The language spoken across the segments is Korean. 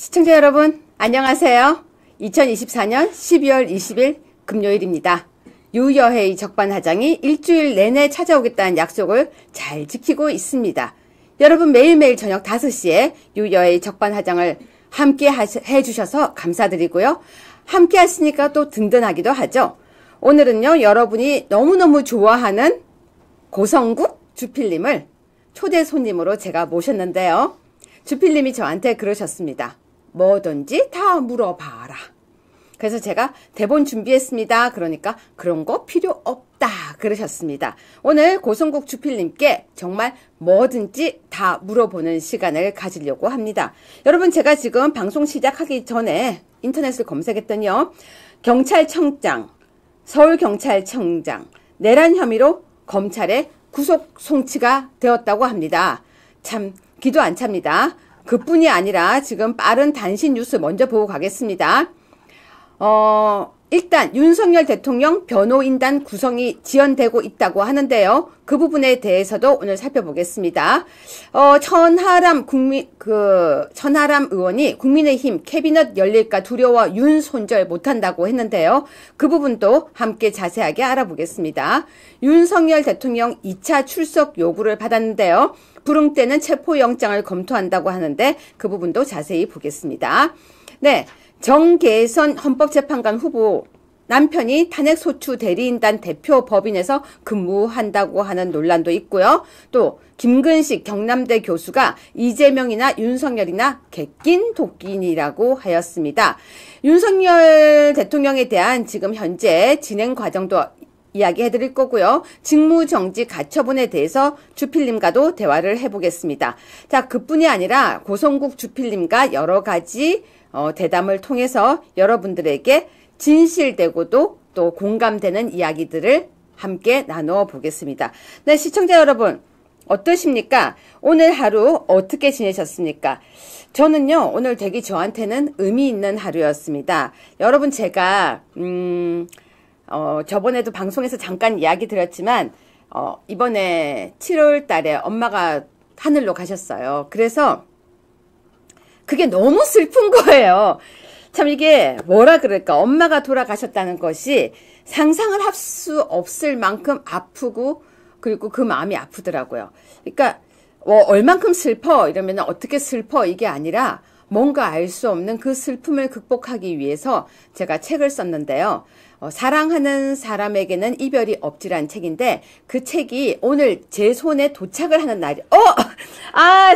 시청자 여러분, 안녕하세요. 2024년 12월 20일 금요일입니다. 유여회의 적반하장이 일주일 내내 찾아오겠다는 약속을 잘 지키고 있습니다. 여러분 매일매일 저녁 5시에 유여회의 적반하장을 함께 해주셔서 감사드리고요. 함께 하시니까 또 든든하기도 하죠. 오늘은요, 여러분이 너무너무 좋아하는 고성국 주필님을 초대 손님으로 제가 모셨는데요. 주필님이 저한테 그러셨습니다. 뭐든지 다 물어봐라. 그래서 제가 대본 준비했습니다. 그러니까 그런 거 필요 없다 그러셨습니다. 오늘 고성국 주필님께 정말 뭐든지 다 물어보는 시간을 가지려고 합니다. 여러분, 제가 지금 방송 시작하기 전에 인터넷을 검색했더니요, 경찰청장, 서울경찰청장 내란 혐의로 검찰에 구속 송치가 되었다고 합니다. 참 기도 안 찹니다. 그뿐이 아니라 지금 빠른 단신 뉴스 먼저 보고 가겠습니다. 일단 윤석열 대통령 변호인단 구성이 지연되고 있다고 하는데요. 그 부분에 대해서도 오늘 살펴보겠습니다. 천하람 의원이 국민의힘 캐비넷 열릴까 두려워 윤손절 못한다고 했는데요. 그 부분도 함께 자세하게 알아보겠습니다. 윤석열 대통령 2차 출석 요구를 받았는데요. 부릉 때는 체포영장을 검토한다고 하는데 그 부분도 자세히 보겠습니다. 네, 정계선 헌법재판관 후보 남편이 탄핵소추 대리인단 대표 법인에서 근무한다고 하는 논란도 있고요. 또 김근식 경남대 교수가 이재명이나 윤석열이나 객긴 독긴이라고 하였습니다. 윤석열 대통령에 대한 지금 현재 진행 과정도 이야기해드릴 거고요. 직무정지 가처분에 대해서 주필님과도 대화를 해보겠습니다. 자, 그뿐이 아니라 고성국 주필님과 여러 가지 대담을 통해서 여러분들에게 진실되고도 또 공감되는 이야기들을 함께 나누어 보겠습니다. 네, 시청자 여러분, 어떠십니까? 오늘 하루 어떻게 지내셨습니까? 저는요, 오늘 되게 저한테는 의미 있는 하루였습니다. 여러분, 제가 저번에도 방송에서 잠깐 이야기 드렸지만 이번에 7월 달에 엄마가 하늘로 가셨어요. 그래서 그게 너무 슬픈 거예요. 참 이게 뭐라 그럴까, 엄마가 돌아가셨다는 것이 상상을 할 수 없을 만큼 아프고, 그리고 그 마음이 아프더라고요. 그러니까 얼만큼 슬퍼 이러면 어떻게 슬퍼 이게 아니라 뭔가 알 수 없는 그 슬픔을 극복하기 위해서 제가 책을 썼는데요. 사랑하는 사람에게는 이별이 없지란 책인데, 그 책이 오늘 제 손에 도착을 하는 날이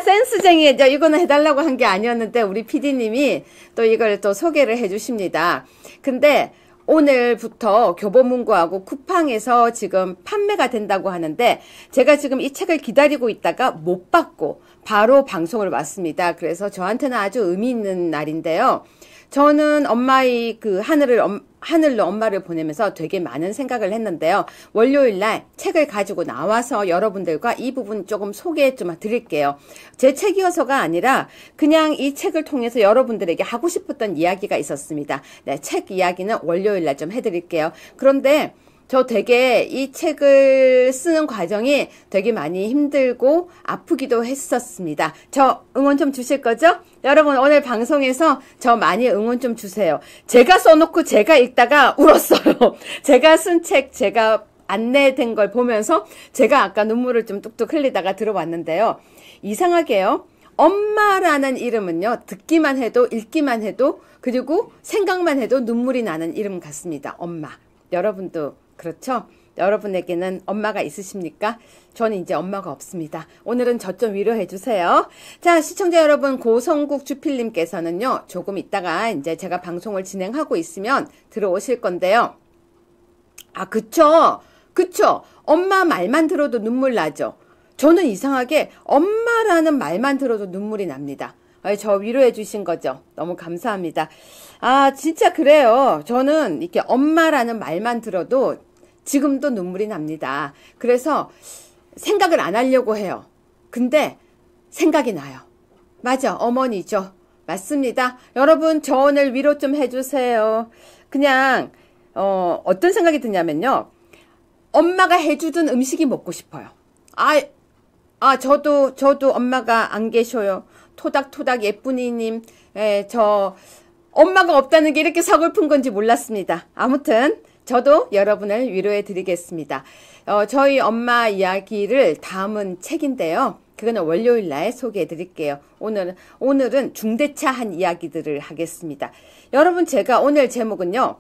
센스쟁이. 이거는 해달라고 한 게 아니었는데 우리 PD님이 또 이걸 또 소개를 해주십니다. 근데 오늘부터 교보문고하고 쿠팡에서 지금 판매가 된다고 하는데, 제가 지금 이 책을 기다리고 있다가 못 받고 바로 방송을 왔습니다. 그래서 저한테는 아주 의미 있는 날인데요. 저는 엄마의 그 하늘로 엄마를 보내면서 되게 많은 생각을 했는데요. 월요일 날 책을 가지고 나와서 여러분들과 이 부분 조금 소개 좀 드릴게요. 제 책이어서가 아니라 그냥 이 책을 통해서 여러분들에게 하고 싶었던 이야기가 있었습니다. 네, 책 이야기는 월요일 날 좀 해드릴게요. 그런데 저 되게 이 책을 쓰는 과정이 되게 많이 힘들고 아프기도 했었습니다. 저 응원 좀 주실 거죠? 여러분, 오늘 방송에서 저 많이 응원 좀 주세요. 제가 써놓고 제가 읽다가 울었어요. 제가 쓴 책, 제가 안내된 걸 보면서 제가 아까 눈물을 좀 뚝뚝 흘리다가 들어왔는데요. 이상하게요, 엄마라는 이름은요, 듣기만 해도 읽기만 해도 그리고 생각만 해도 눈물이 나는 이름 같습니다. 엄마. 여러분도 그렇죠? 여러분에게는 엄마가 있으십니까? 저는 이제 엄마가 없습니다. 오늘은 저 좀 위로해 주세요. 자, 시청자 여러분, 고성국 주필님께서는요, 조금 있다가 이제 제가 방송을 진행하고 있으면 들어오실 건데요. 그쵸? 엄마 말만 들어도 눈물 나죠? 저는 이상하게 엄마라는 말만 들어도 눈물이 납니다. 저 위로해 주신 거죠? 너무 감사합니다. 진짜 그래요. 저는 이렇게 엄마라는 말만 들어도 지금도 눈물이 납니다. 그래서 생각을 안 하려고 해요. 근데 생각이 나요. 맞아, 어머니죠. 맞습니다. 여러분, 저 오늘 위로 좀 해주세요. 그냥 어떤 생각이 드냐면요, 엄마가 해주던 음식이 먹고 싶어요. 저도 엄마가 안 계셔요. 토닥토닥 예쁜이님, 저 엄마가 없다는 게 이렇게 서글픈 건지 몰랐습니다. 아무튼 저도 여러분을 위로해 드리겠습니다. 저희 엄마 이야기를 담은 책인데요. 그거는 월요일 날 소개해 드릴게요. 오늘은 중대차한 이야기들을 하겠습니다. 여러분, 제가 오늘 제목은요.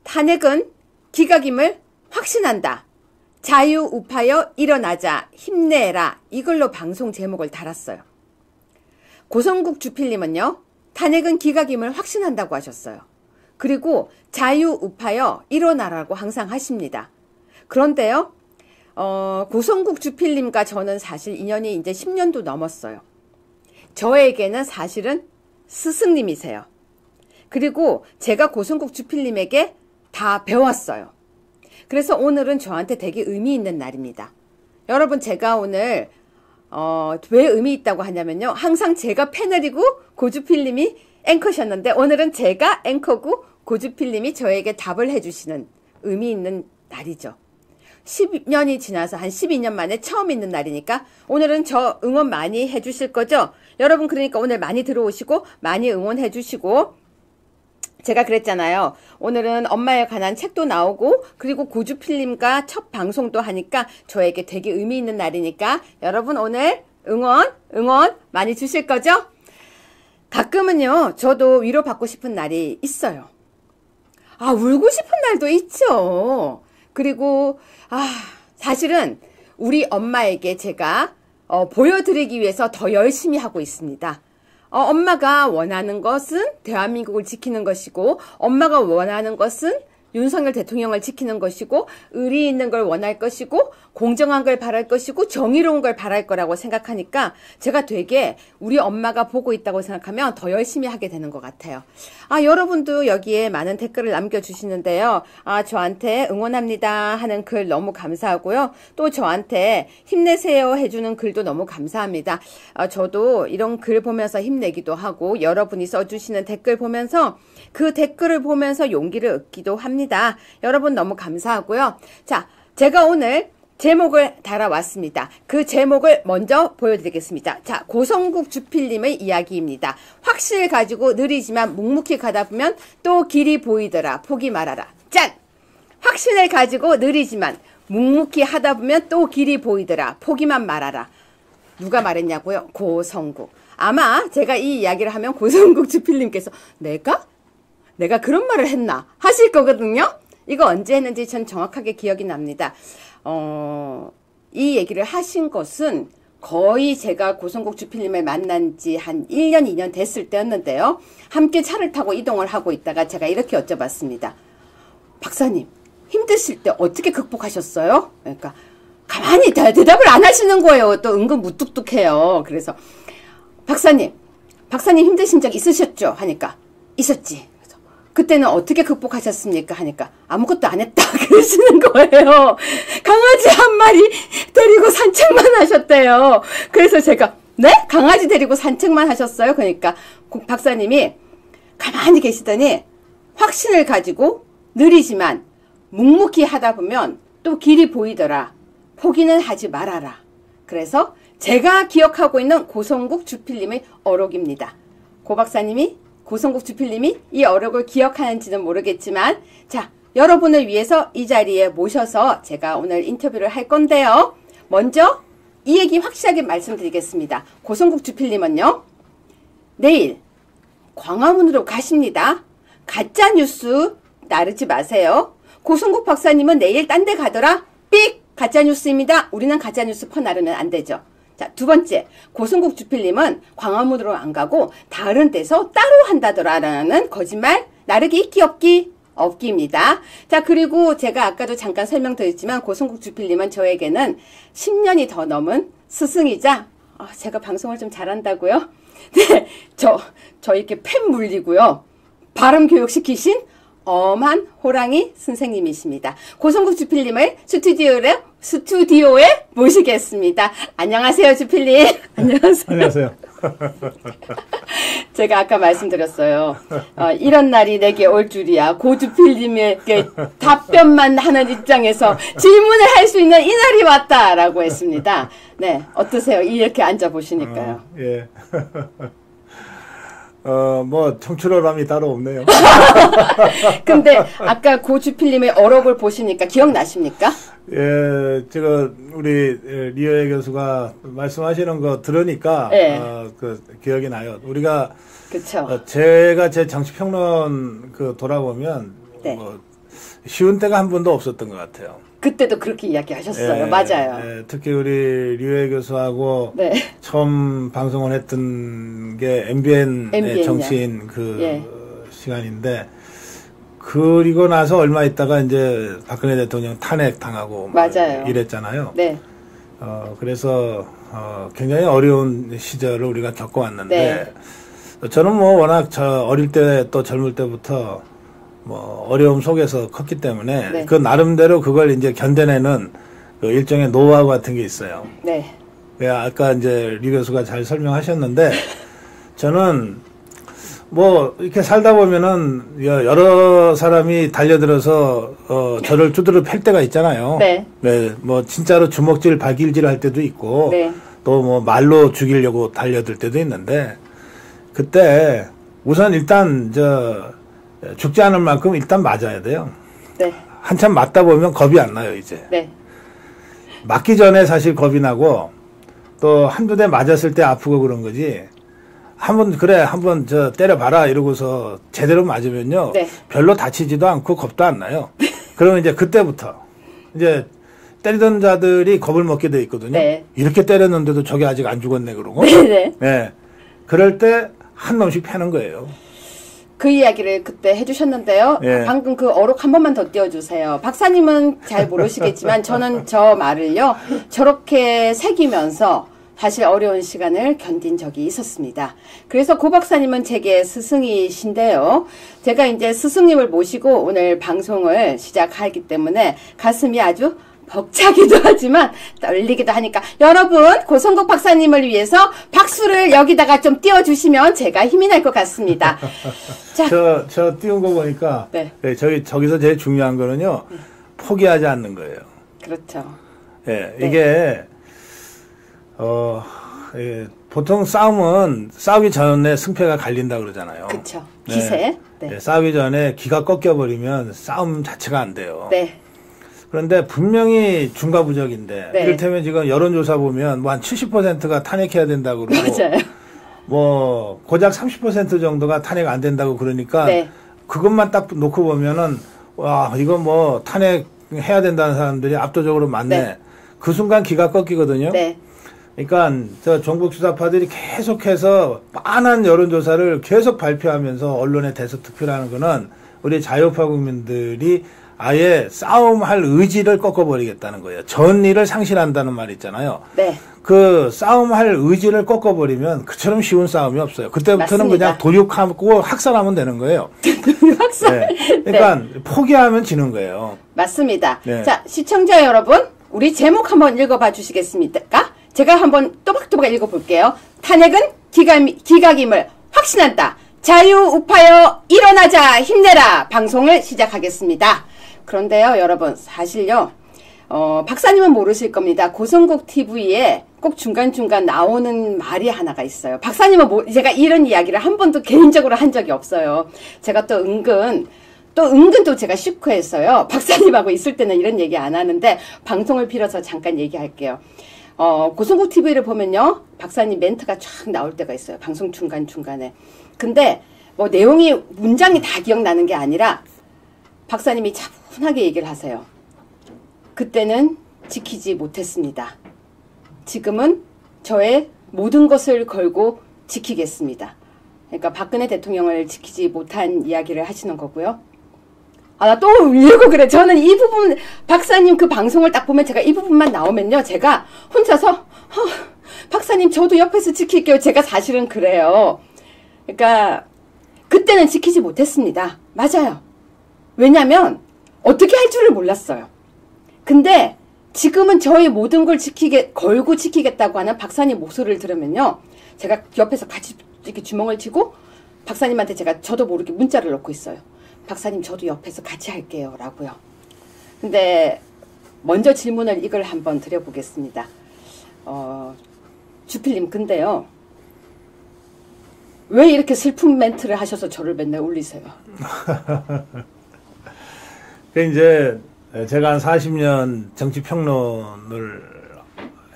탄핵은 기각임을 확신한다. 자유우파여 일어나자 힘내라. 이걸로 방송 제목을 달았어요. 고성국 주필님은요. 탄핵은 기각임을 확신한다고 하셨어요. 그리고 자유우파여 일어나라고 항상 하십니다. 그런데요. 고성국 주필님과 저는 사실 인연이 이제 10년도 넘었어요. 저에게는 사실은 스승님이세요. 그리고 제가 고성국 주필님에게 다 배웠어요. 그래서 오늘은 저한테 되게 의미 있는 날입니다. 여러분, 제가 오늘 왜 의미 있다고 하냐면요. 항상 제가 패널이고 고주필님이 앵커셨는데 오늘은 제가 앵커고 고주필님이 저에게 답을 해주시는 의미 있는 날이죠. 10년이 지나서 한 12년 만에 처음 있는 날이니까 오늘은 저 응원 많이 해주실 거죠? 여러분, 그러니까 오늘 많이 들어오시고 많이 응원해 주시고, 제가 그랬잖아요. 오늘은 엄마에 관한 책도 나오고 그리고 고주필님과 첫 방송도 하니까 저에게 되게 의미 있는 날이니까 여러분 오늘 응원 많이 주실 거죠? 가끔은요. 저도 위로받고 싶은 날이 있어요. 울고 싶은 날도 있죠. 그리고 사실은 우리 엄마에게 제가 보여드리기 위해서 더 열심히 하고 있습니다. 엄마가 원하는 것은 대한민국을 지키는 것이고, 엄마가 원하는 것은 윤석열 대통령을 지키는 것이고, 의리 있는 걸 원할 것이고, 공정한 걸 바랄 것이고, 정의로운 걸 바랄 거라고 생각하니까 제가 되게 우리 엄마가 보고 있다고 생각하면 더 열심히 하게 되는 것 같아요. 여러분도 여기에 많은 댓글을 남겨주시는데요. 저한테 응원합니다 하는 글 너무 감사하고요. 또 저한테 힘내세요 해주는 글도 너무 감사합니다. 저도 이런 글 보면서 힘내기도 하고, 여러분이 써주시는 댓글 보면서 그 댓글을 보면서 용기를 얻기도 합니다. 여러분 너무 감사하고요. 자, 제가 오늘 제목을 달아왔습니다. 그 제목을 먼저 보여드리겠습니다. 자, 고성국 주필님의 이야기입니다. 확신을 가지고 느리지만 묵묵히 가다 보면 또 길이 보이더라. 포기 말아라. 짠! 확신을 가지고 느리지만 묵묵히 하다 보면 또 길이 보이더라. 포기만 말아라. 누가 말했냐고요? 고성국. 아마 제가 이 이야기를 하면 고성국 주필님께서 내가 그런 말을 했나 하실 거거든요. 이거 언제 했는지 전 정확하게 기억이 납니다. 이 얘기를 하신 것은 거의 제가 고성국 주필님을 만난 지 한 1년, 2년 됐을 때였는데요. 함께 차를 타고 이동을 하고 있다가 제가 이렇게 여쭤봤습니다. 박사님, 힘드실 때 어떻게 극복하셨어요? 그러니까 가만히 대답을 안 하시는 거예요. 또 은근 무뚝뚝해요. 그래서 박사님 힘드신 적 있으셨죠? 하니까 있었지. 그래서 그때는 어떻게 극복하셨습니까? 하니까 아무것도 안 했다 그러시는 거예요. 강아지 한 마리 데리고 산책만 하셨대요. 그래서 제가 네? 강아지 데리고 산책만 하셨어요? 그러니까 박사님이 가만히 계시더니 확신을 가지고 느리지만 묵묵히 하다 보면 또 길이 보이더라. 포기는 하지 말아라. 그래서 제가 기억하고 있는 고성국 주필님의 어록입니다. 고 박사님이, 고성국 주필님이 이 어록을 기억하는지는 모르겠지만, 자, 여러분을 위해서 이 자리에 모셔서 제가 오늘 인터뷰를 할 건데요. 먼저 이 얘기 확실하게 말씀드리겠습니다. 고성국 주필님은요, 내일 광화문으로 가십니다. 가짜뉴스 나르지 마세요. 고성국 박사님은 내일 딴 데 가더라. 삑! 가짜뉴스입니다. 우리는 가짜뉴스 퍼나르면 안 되죠. 자, 두 번째, 고성국 주필님은 광화문으로 안 가고 다른 데서 따로 한다더라라는 거짓말 나르기 있기 없기? 없기입니다. 자, 그리고 제가 아까도 잠깐 설명드렸지만 고성국 주필님은 저에게는 10년이 더 넘은 스승이자 제가 방송을 좀 잘한다고요? 네, 저 이렇게 팬 물리고요. 발음 교육시키신 엄한 호랑이 선생님이십니다. 고성국 주필님을 스튜디오에 모시겠습니다. 안녕하세요, 주필님. 안녕하세요. 안녕하세요. 제가 아까 말씀드렸어요. 이런 날이 내게 올 줄이야. 고주필님에게 답변만 하는 입장에서 질문을 할 수 있는 이 날이 왔다라고 했습니다. 네, 어떠세요? 이렇게 앉아보시니까요. 예. 뭐 청출어람이 따로 없네요. 근데 아까 고주필님의 어록을 보시니까 기억나십니까? 예, 제가 우리 리어의 교수가 말씀하시는 거 들으니까 네. 그 기억이 나요. 우리가 그렇죠. 제가 제 정치평론 돌아보면 네. 뭐 쉬운 때가 한 번도 없었던 것 같아요. 그때도 그렇게 이야기하셨어요. 맞아요. 특히 우리 류혜 교수하고 네. 처음 방송을 했던 게 MBN의 정치인 예. 시간인데 그리고 나서 얼마 있다가 이제 박근혜 대통령 탄핵 당하고 맞아요. 이랬잖아요. 네. 그래서 굉장히 어려운 시절을 우리가 겪어왔는데 저는 뭐 워낙 어릴 때 또 젊을 때부터 뭐 어려움 속에서 컸기 때문에 그 나름대로 그걸 이제 견뎌내는 그 일종의 노하우 같은 게 있어요. 네. 아까 이제 리 교수가 잘 설명하셨는데 저는 뭐 이렇게 살다 보면은 여러 사람이 달려들어서 저를 두드려 팰 때가 있잖아요. 네. 네. 뭐 진짜로 주먹질 발길질 할 때도 있고 또 뭐 말로 죽이려고 달려들 때도 있는데 그때 우선 일단 죽지 않을 만큼 일단 맞아야 돼요. 네. 한참 맞다 보면 겁이 안 나요, 이제. 네. 맞기 전에 사실 겁이 나고 또 한두 대 맞았을 때 아프고 그런 거지. 한번 때려봐라 이러고서 제대로 맞으면요. 별로 다치지도 않고 겁도 안 나요. 그러면 이제 그때부터 이제 때리던 자들이 겁을 먹게 돼 있거든요. 이렇게 때렸는데도 저게 아직 안 죽었네 그러고. 네. 그럴 때 한 놈씩 패는 거예요. 그 이야기를 그때 해주셨는데요. 방금 그 어록 한 번만 더 띄워주세요. 박사님은 잘 모르시겠지만 저는 저 말을요. 저렇게 새기면서 사실 어려운 시간을 견딘 적이 있었습니다. 그래서 고 박사님은 제게 스승이신데요. 제가 이제 스승님을 모시고 오늘 방송을 시작하기 때문에 가슴이 아주 벅차기도 하지만 떨리기도 하니까 여러분 고성국 박사님을 위해서 박수를 여기다가 좀 띄워주시면 제가 힘이 날 것 같습니다. 자, 저 띄운 거 보니까 저기서 제일 중요한 거는요. 포기하지 않는 거예요. 그렇죠. 이게 보통 싸움은 싸우기 전에 승패가 갈린다 그러잖아요. 그렇죠. 기세. 싸우기 전에 기가 꺾여버리면 싸움 자체가 안 돼요. 그런데 분명히 중과부적인데 이를테면 지금 여론조사 보면 뭐 한 70%가 탄핵해야 된다고 그러고 맞아요. 뭐 고작 30% 정도가 탄핵 안 된다고 그러니까 그것만 딱 놓고 보면은 와 이거 뭐 탄핵 해야 된다는 사람들이 압도적으로 많네. 그 순간 기가 꺾이거든요. 그러니까 저 종북 수사파들이 계속해서 빤한 여론조사를 계속 발표하면서 언론에 대서특필하는 거는 우리 자유파 국민들이 아예 싸움할 의지를 꺾어버리겠다는 거예요. 전의를 상실한다는 말이 있잖아요. 그 싸움할 의지를 꺾어버리면 그처럼 쉬운 싸움이 없어요. 그때부터는 그냥 도륙하고 학살하면 되는 거예요. 학살. 그러니까 포기하면 지는 거예요. 맞습니다. 자, 시청자 여러분, 우리 제목 한번 읽어봐 주시겠습니까? 제가 한번 또박또박 읽어볼게요. 탄핵은 기각임을 확신한다. 자유우파여 일어나자 힘내라 방송을 시작하겠습니다. 그런데요 여러분 사실요 박사님은 모르실 겁니다. 고성국 TV에 꼭 중간중간 나오는 말이 하나가 있어요. 박사님은 제가 이런 이야기를 한 번도 개인적으로 한 적이 없어요. 제가 또 은근 또 제가 시크했어요. 박사님하고 있을 때는 이런 얘기 안 하는데 방송을 빌어서 잠깐 얘기할게요. 고성국 TV를 보면요 박사님 멘트가 쫙 나올 때가 있어요. 방송 중간중간에. 근데 뭐 내용이 문장이 다 기억나는 게 아니라 박사님이 차분하게 얘기를 하세요. 그때는 지키지 못했습니다. 지금은 저의 모든 것을 걸고 지키겠습니다. 그러니까 박근혜 대통령을 지키지 못한 이야기를 하시는 거고요. 나 또 울고 그래. 저는 이 부분 박사님 그 방송을 딱 보면 제가 이 부분만 나오면요. 제가 혼자서 박사님 저도 옆에서 지킬게요. 제가 사실은 그래요. 그러니까 그때는 지키지 못했습니다. 맞아요. 왜냐면 어떻게 할 줄을 몰랐어요. 근데 지금은 저의 모든 걸 걸고 지키겠다고 하는 박사님 목소리를 들으면요. 제가 옆에서 같이 이렇게 주먹을 쥐고 박사님한테 저도 모르게 문자를 넣고 있어요. 박사님 저도 옆에서 같이 할게요. 라고요. 근데 먼저 질문을 이걸 한번 드려보겠습니다. 주필님 근데요. 왜 이렇게 슬픈 멘트를 하셔서 저를 맨날 울리세요? 이제 제가 한 40년 정치 평론을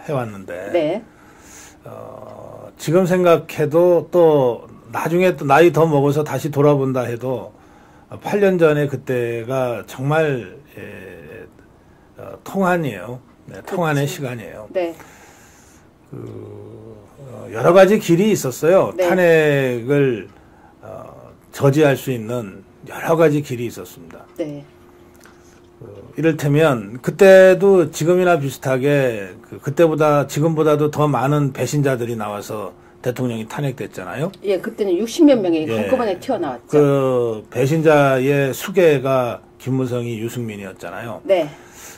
해왔는데, 네. 지금 생각해도 또 나중에 또 나이 더 먹어서 다시 돌아본다 해도 8년 전에 그때가 정말 통한이에요. 네, 통한의 시간이에요. 네. 여러 가지 길이 있었어요. 네. 탄핵을 저지할 수 있는 여러 가지 길이 있었습니다. 네. 이를테면 그때도 지금이나 비슷하게 그때보다 지금보다도 더 많은 배신자들이 나와서 대통령이 탄핵됐잖아요. 예, 그때는 60몇 명이 한꺼번에 튀어나왔죠. 그 배신자의 수계가 김무성이 유승민이었잖아요. 네.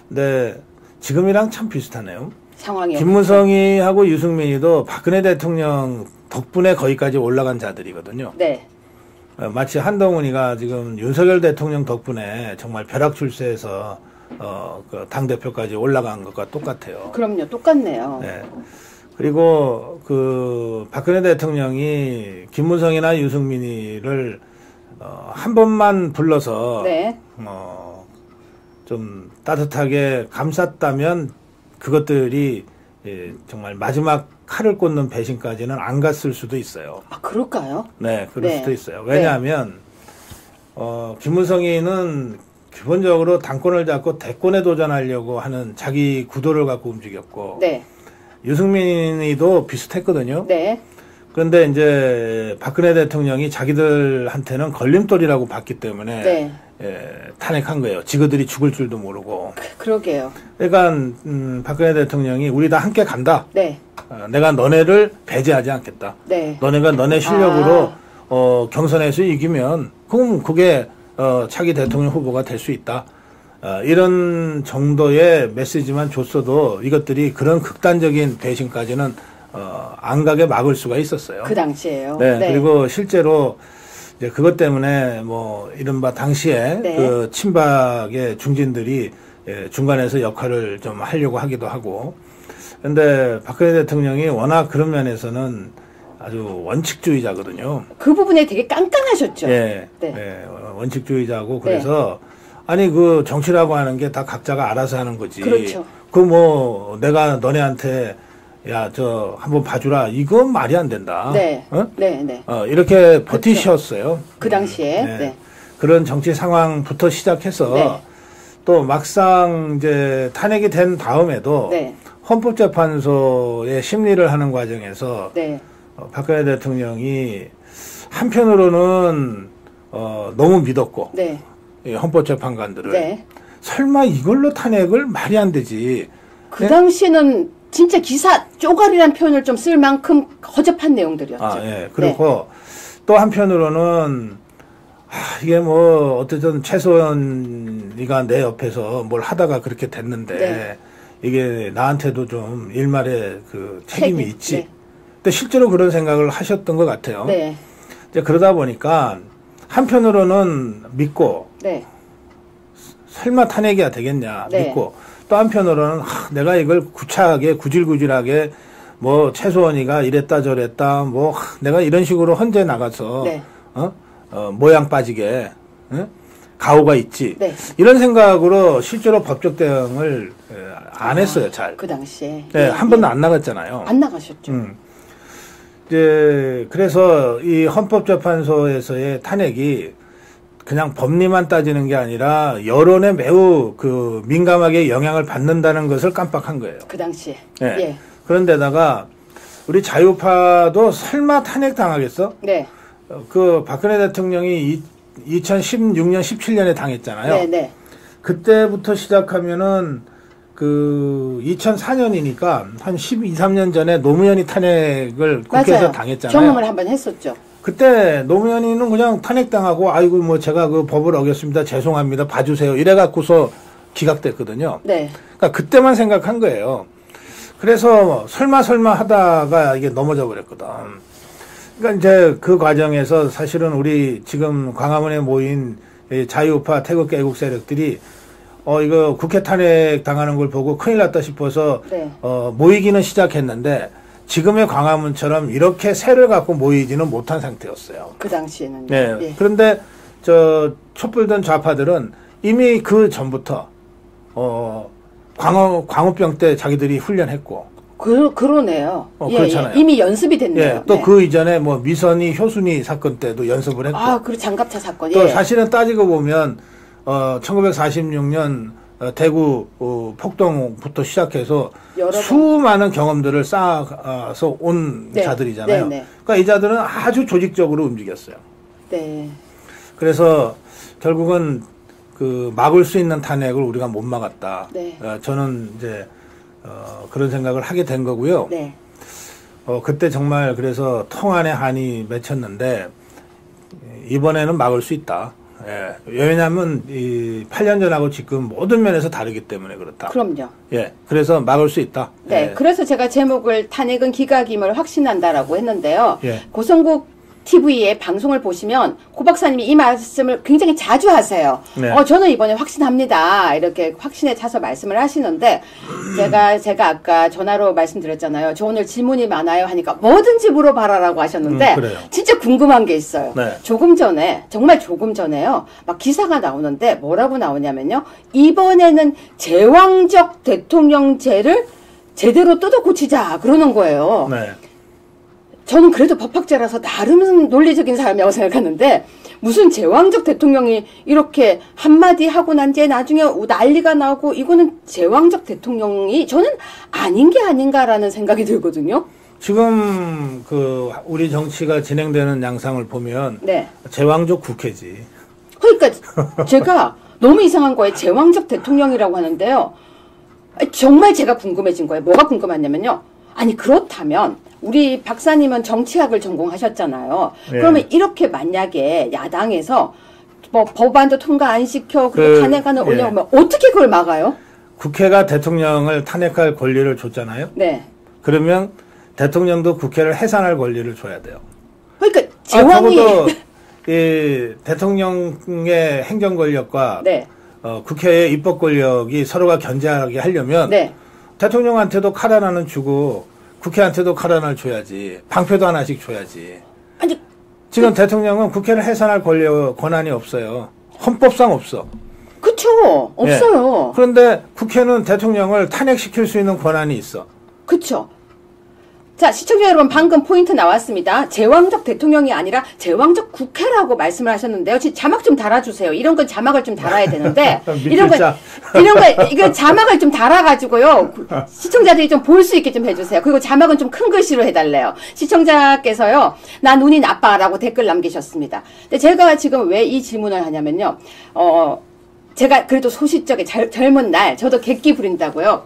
근데 지금이랑 참 비슷하네요. 상황이 김무성이하고 유승민이도 박근혜 대통령 덕분에 거기까지 올라간 자들이거든요. 네. 마치 한동훈이가 지금 윤석열 대통령 덕분에 정말 벼락출세해서 그 당대표까지 올라간 것과 똑같아요. 그럼요. 똑같네요. 네. 그리고 그 박근혜 대통령이 김무성이나 유승민이를 한 번만 불러서 네. 좀 따뜻하게 감쌌다면 그것들이 정말 마지막 칼을 꽂는 배신까지는 안 갔을 수도 있어요. 아, 그럴까요? 네, 그럴 네. 수도 있어요. 왜냐하면 김무성이는 기본적으로 당권을 잡고 대권에 도전하려고 하는 자기 구도를 갖고 움직였고, 네. 유승민이도 비슷했거든요. 네. 그런데 이제 박근혜 대통령이 자기들한테는 걸림돌이라고 봤기 때문에 네. 탄핵한 거예요. 지그들이 죽을 줄도 모르고. 그러게요. 그러니까 박근혜 대통령이 우리 다 함께 간다. 네. 내가 너네를 배제하지 않겠다. 네. 너네가 너네 실력으로 경선에서 이기면 그럼 그게 차기 대통령 후보가 될 수 있다. 이런 정도의 메시지만 줬어도 이것들이 그런 극단적인 배신까지는 안 가게 막을 수가 있었어요. 그 당시에요. 네. 네. 그리고 실제로 이제 그것 때문에 뭐 이른바 당시에 네. 그 친박의 중진들이 중간에서 역할을 좀 하려고 하기도 하고. 근데 박근혜 대통령이 워낙 그런 면에서는 아주 원칙주의자거든요. 그 부분에 되게 깐깐하셨죠. 예. 네. 예, 원칙주의자고 그래서 아니 그 정치라고 하는 게 다 각자가 알아서 하는 거지. 그렇죠. 그 뭐 내가 너네한테 야 저 한번 봐주라 이건 말이 안 된다. 네. 어? 네, 네. 이렇게 버티셨어요. 그 당시에. 네. 네. 그런 정치 상황부터 시작해서 네. 또 막상 이제 탄핵이 된 다음에도 네. 헌법재판소의 심리를 하는 과정에서 네. 박근혜 대통령이 한편으로는 너무 믿었고 네. 이 헌법재판관들을 네. 설마 이걸로 탄핵을 말이 안 되지. 그 당시에는 진짜 기사 쪼가리란 표현을 좀 쓸 만큼 허접한 내용들이었죠. 예. 그리고 또 한편으로는 이게 뭐 어쨌든 최소한이가 내 옆에서 뭘 하다가 그렇게 됐는데 네. 이게 나한테도 좀 일말의 그 책임이 있지. 네. 근데 실제로 그런 생각을 하셨던 것 같아요. 네. 이제 그러다 보니까 한편으로는 믿고 네. 설마 탄핵이야 되겠냐 네. 믿고 또 한편으로는 내가 이걸 구차하게 구질구질하게 뭐 최소원이가 이랬다 저랬다 뭐 내가 이런 식으로 헌재 나가서 네. 모양 빠지게 가오가 있지. 네. 이런 생각으로 실제로 법적 대응을 안 했어요. 잘. 그 당시에. 네, 한 번도 안 나갔잖아요. 안 나가셨죠. 이제 그래서 이 헌법재판소에서의 탄핵이 그냥 법리만 따지는 게 아니라 여론에 매우 그 민감하게 영향을 받는다는 것을 깜빡한 거예요. 그 당시에. 네. 예. 그런데다가 우리 자유파도 설마 탄핵 당하겠어? 네. 그 박근혜 대통령이 2016년, 17년에 당했잖아요. 네, 네. 그때부터 시작하면은 그 2004년이니까 한 12, 13년 전에 노무현이 탄핵을 국회에서 맞아요. 당했잖아요. 경험을 한번 했었죠. 그때 노무현이는 그냥 탄핵당하고 아이고 뭐 제가 그 법을 어겼습니다. 죄송합니다. 봐주세요. 이래갖고서 기각됐거든요. 네. 그러니까 그때만 생각한 거예요. 그래서 설마 하다가 이게 넘어져 버렸거든. 그러니까 이제 그 과정에서 사실은 우리 지금 광화문에 모인 자유파 태극기 애국 세력들이 이거 국회 탄핵 당하는 걸 보고 큰일 났다 싶어서 네. 모이기는 시작했는데 지금의 광화문처럼 이렇게 세를 갖고 모이지는 못한 상태였어요. 그 당시에는. 네. 예. 그런데 촛불던 좌파들은 이미 그 전부터 광우병 때 자기들이 훈련했고. 그러네요. 예, 그렇잖아요. 예. 이미 연습이 됐네요. 예, 또 그 이전에 뭐 미선이 효순이 사건 때도 연습을 했고. 그리고 장갑차 사건. 또 예. 사실은 따지고 보면 1946년 대구 폭동부터 시작해서 수많은 경험들을 쌓아서 온 네. 자들이잖아요. 네, 네. 그러니까 이 자들은 아주 조직적으로 움직였어요. 네. 그래서 결국은 그 막을 수 있는 탄핵을 우리가 못 막았다. 네. 저는 이제 그런 생각을 하게 된 거고요. 네. 그때 정말 그래서 통안의 한이 맺혔는데 이번에는 막을 수 있다. 예. 왜냐하면 이 8년 전하고 지금 모든 면에서 다르기 때문에 그렇다. 그럼요. 예. 그래서 막을 수 있다. 네. 예. 그래서 제가 제목을 탄핵은 기각임을 확신한다라고 했는데요. 예. 고성국 TV의 방송을 보시면 고 박사님이 이 말씀을 굉장히 자주 하세요. 네. 저는 이번에 확신합니다. 이렇게 확신에 차서 말씀을 하시는데 제가 아까 전화로 말씀드렸잖아요. 저 오늘 질문이 많아요 하니까 뭐든지 물어봐라라고 하셨는데 그래요. 진짜 궁금한 게 있어요. 네. 정말 조금 전에요. 막 기사가 나오는데 뭐라고 나오냐면요. 이번에는 제왕적 대통령제를 제대로 뜯어 고치자 그러는 거예요. 네. 저는 그래도 법학자라서 나름 논리적인 사람이라고 생각하는데 무슨 제왕적 대통령이 이렇게 한마디 하고 난 뒤에 나중에 난리가 나고 이거는 제왕적 대통령이 저는 아닌 게 아닌가라는 생각이 들거든요. 지금 우리 정치가 진행되는 양상을 보면 네. 제왕적 국회지. 그러니까 제가 너무 이상한 거예요. 제왕적 대통령이라고 하는데요. 정말 제가 궁금해진 거예요. 뭐가 궁금하냐면요. 아니 그렇다면 우리 박사님은 정치학을 전공하셨잖아요. 네. 그러면 이렇게 만약에 야당에서 뭐 법안도 통과 안 시켜 그리고 탄핵안을 올려오면 어떻게 그걸 막아요? 국회가 대통령을 탄핵할 권리를 줬잖아요. 네. 그러면 대통령도 국회를 해산할 권리를 줘야 돼요. 그러니까 제왕이 적어도 이 대통령의 행정 권력과 네. 국회의 입법 권력이 서로가 견제하게 하려면 네. 대통령한테도 칼 하나는 주고 국회한테도 칼 하나를 줘야지. 방패도 하나씩 줘야지. 아니 지금 대통령은 국회를 해산할 권한이 없어요. 헌법상 없어. 그쵸. 없어요. 예. 그런데 국회는 대통령을 탄핵시킬 수 있는 권한이 있어. 그쵸. 자, 시청자 여러분 방금 포인트 나왔습니다. 제왕적 대통령이 아니라 제왕적 국회라고 말씀을 하셨는데요. 자막 좀 달아주세요. 이런 건 자막을 좀 달아야 되는데 이거 자막을 좀 달아가지고요. 시청자들이 좀 볼 수 있게 좀 해주세요. 그리고 자막은 좀 큰 글씨로 해달래요. 시청자께서요. 나 눈이 나빠라고 댓글 남기셨습니다. 근데 제가 지금 왜 이 질문을 하냐면요. 제가 그래도 소시적에 젊은 날 저도 객기 부린다고요.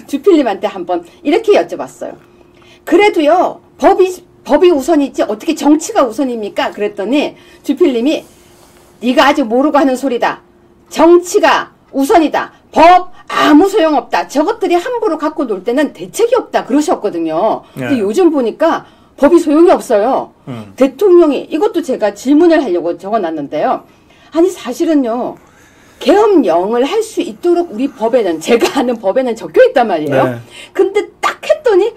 주필님한테 한번 이렇게 여쭤봤어요. 그래도요, 법이 우선이지 어떻게 정치가 우선입니까? 그랬더니 주필님이 네가 아직 모르고 하는 소리다. 정치가 우선이다. 법 아무 소용없다. 저것들이 함부로 갖고 놀 때는 대책이 없다. 그러셨거든요. 근데 요즘 보니까 법이 소용이 없어요. 대통령이 이것도 제가 질문을 하려고 적어놨는데요. 아니 사실은요. 계엄령을 할 수 있도록 우리 법에는 제가 아는 법에는 적혀 있단 말이에요. 네. 근데 딱 했더니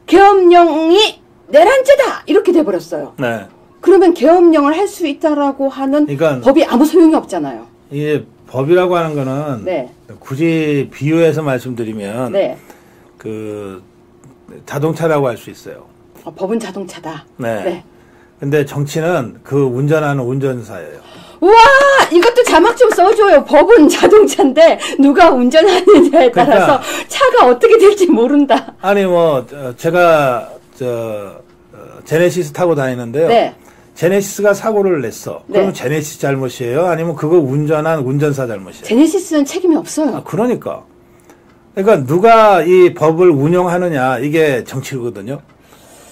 계엄령이 내란죄다 이렇게 돼버렸어요. 네. 그러면 계엄령을 할 수 있다라고 하는 법이 아무 소용이 없잖아요. 이게 법이라고 하는 거는 네. 굳이 비유해서 말씀드리면 네. 그 자동차라고 할 수 있어요. 법은 자동차다. 네. 네. 근데 정치는 그 운전하는 운전사예요. 우와 이것도 자막 좀 써줘요. 법은 자동차인데 누가 운전하느냐에 따라서 그러니까, 차가 어떻게 될지 모른다. 아니 뭐 제가 제네시스 타고 다니는데요. 네. 제네시스가 사고를 냈어. 그러면 네. 제네시스 잘못이에요? 아니면 그거 운전한 운전사 잘못이에요? 제네시스는 책임이 없어요. 그러니까 누가 이 법을 운영하느냐 이게 정치거든요.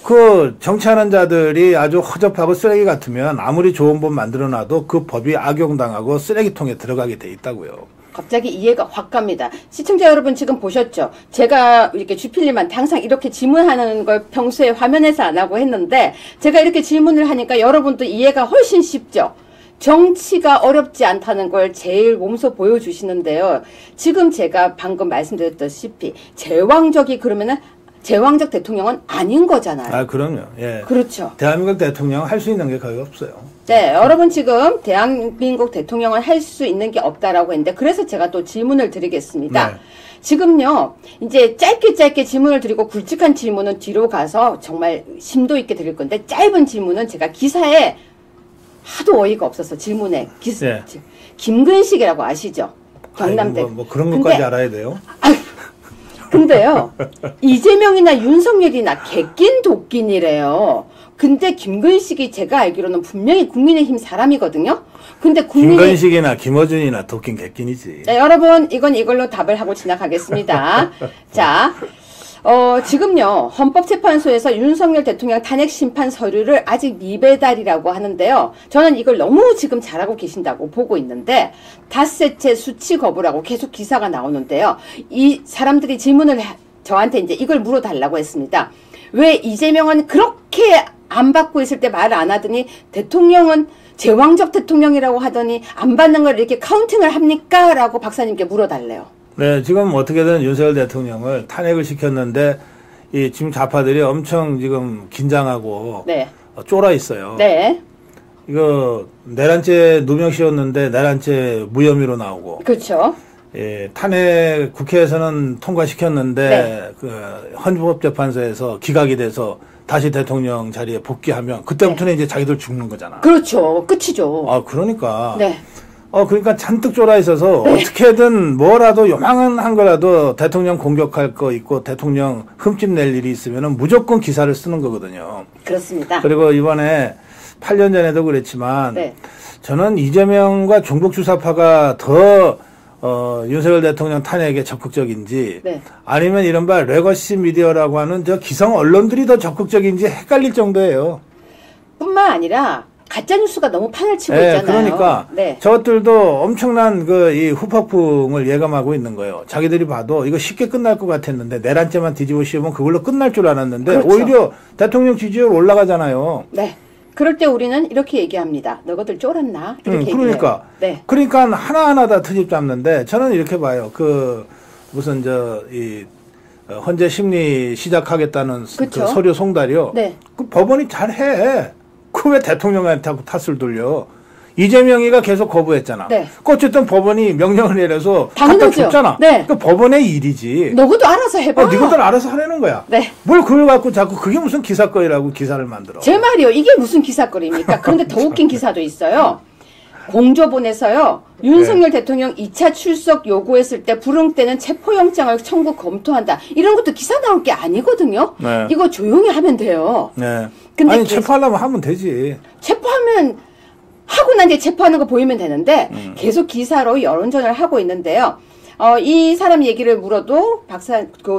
그 정치하는 자들이 아주 허접하고 쓰레기 같으면 아무리 좋은 법 만들어놔도 그 법이 악용당하고 쓰레기통에 들어가게 돼 있다고요. 갑자기 이해가 확 갑니다. 시청자 여러분 지금 보셨죠? 제가 이렇게 주필님한테 항상 이렇게 질문하는 걸 평소에 화면에서 안 하고 했는데 제가 이렇게 질문을 하니까 여러분도 이해가 훨씬 쉽죠? 정치가 어렵지 않다는 걸 제일 몸소 보여주시는데요. 지금 제가 방금 말씀드렸다시피 제왕적이 그러면은 제왕적 대통령은 아닌 거잖아요. 아, 그럼요. 예. 그렇죠. 대한민국 대통령 할 수 있는 게 거의 없어요. 네, 여러분 지금 대한민국 대통령은 할 수 있는 게 없다라고 했는데 그래서 제가 또 질문을 드리겠습니다. 네. 지금요, 이제 짧게 질문을 드리고 굵직한 질문은 뒤로 가서 정말 심도 있게 드릴 건데 짧은 질문은 제가 기사에 하도 어이가 없어서 질문에 네. 김근식이라고 아시죠? 경남대. 뭐 그런 것까지 알아야 돼요? 근데요, 이재명이나 윤석열이나 개낀 독낀이래요. 근데 김근식이 제가 알기로는 분명히 국민의힘 사람이거든요. 근데 김근식이나 김어준이나 독낀 개낀이지. 네, 여러분 이건 이걸로 답을 하고 지나가겠습니다. 자, 지금요 헌법재판소에서 윤석열 대통령 탄핵 심판 서류를 아직 미배달이라고 하는데요. 저는 이걸 너무 지금 잘하고 계신다고 보고 있는데 닷새째 수치 거부라고 계속 기사가 나오는데요. 이 사람들이 질문을 저한테 이제 이걸 물어달라고 했습니다. 왜 이재명은 그렇게 안 받고 있을 때 말 안 하더니 대통령은 제왕적 대통령이라고 하더니 안 받는 걸 이렇게 카운팅을 합니까? 라고 박사님께 물어달래요. 네, 지금 어떻게든 윤석열 대통령을 탄핵을 시켰는데 이 지금 좌파들이 엄청 지금 긴장하고 네. 쫄아 있어요. 네. 이거 내란죄 누명 씌웠는데 내란죄 무혐의로 나오고. 그렇죠. 예, 탄핵 국회에서는 통과시켰는데 네. 그 헌법재판소에서 기각이 돼서 다시 대통령 자리에 복귀하면 그때부터는 이제 자기들 죽는 거잖아. 그렇죠. 끝이죠. 아, 그러니까. 네. 그러니까 잔뜩 쫄아 있어서 어떻게든 뭐라도 요망한 거라도 대통령 공격할 거 있고 대통령 흠집 낼 일이 있으면은 무조건 기사를 쓰는 거거든요. 그렇습니다. 그리고 이번에 8년 전에도 그랬지만 저는 이재명과 종북 주사파가 더 윤석열 대통령 탄핵에 적극적인지 아니면 이른바 레거시 미디어라고 하는 저 기성 언론들이 더 적극적인지 헷갈릴 정도예요. 뿐만 아니라 가짜뉴스가 너무 판을 치고 있잖아요. 그러니까 저것들도 엄청난 이 후폭풍을 예감하고 있는 거예요. 자기들이 봐도 이거 쉽게 끝날 것 같았는데 내란죄만 뒤집어 씌우면 그걸로 끝날 줄 알았는데 그렇죠. 오히려 대통령 지지율 올라가잖아요. 네. 그럴 때 우리는 이렇게 얘기합니다. 너희들 쫄았나? 이렇게 그러니까. 네. 그러니까 하나하나 다 트집 잡는데 저는 이렇게 봐요. 무슨 헌재 심리 시작하겠다는 그쵸? 그 서류 송달이요. 네. 그 법원이 잘해. 그 왜 대통령한테 탓을 돌려? 이재명이가 계속 거부했잖아. 네. 어쨌든 법원이 명령을 내려서 당연하죠. 갖다 줬잖아. 네. 그 법원의 일이지. 너희도 알아서 해봐. 너희들 알아서 하라는 거야. 네. 뭘 그걸 갖고 자꾸 그게 무슨 기사거리라고 기사를 만들어. 제 말이요. 이게 무슨 기사거리입니까? 그런데 더 웃긴 기사도 있어요. 공조본에서요. 윤석열 대통령 2차 출석 요구했을 때 부릉 때는 체포영장을 청구 검토한다. 이런 것도 기사 나올 게 아니거든요. 네. 이거 조용히 하면 돼요. 네. 근데 아니 체포하려면 하면 되지. 체포하면 하고 난 뒤에 체포하는 거 보이면 되는데 계속 기사로 여론전을 하고 있는데요. 이 사람 얘기를 물어도